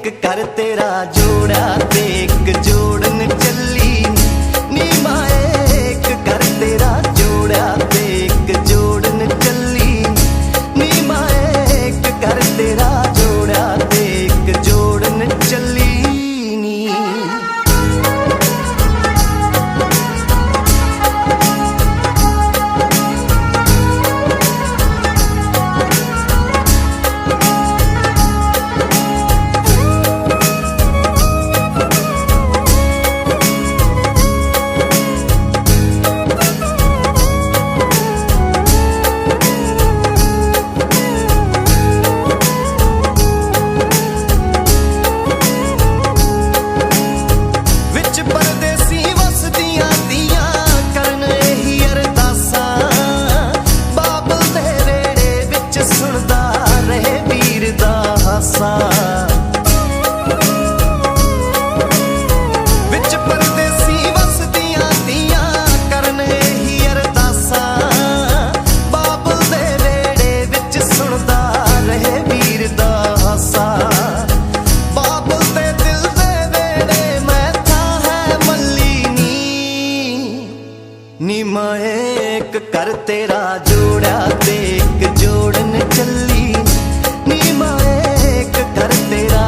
Speaker 6: एक कर तेरा जोड़ा ते एक जोड़न चली नी माए एक कर तेरा जोड़ा ते एक जोड़न चली नी माए एक कर तेरा जोड़ा ते एक जोड़न चली नी विच परदेसी वसदियां दियां करन ही अरदासां बाबल दे वेड़े विच सुनदा रहे वीर दा हासा बाबल दे दिल दे वेड़े मैं था है मल्ली नी माए एक कर तेरा जोड़ा ते एक जोड़न चली नी माए एक कर तेरा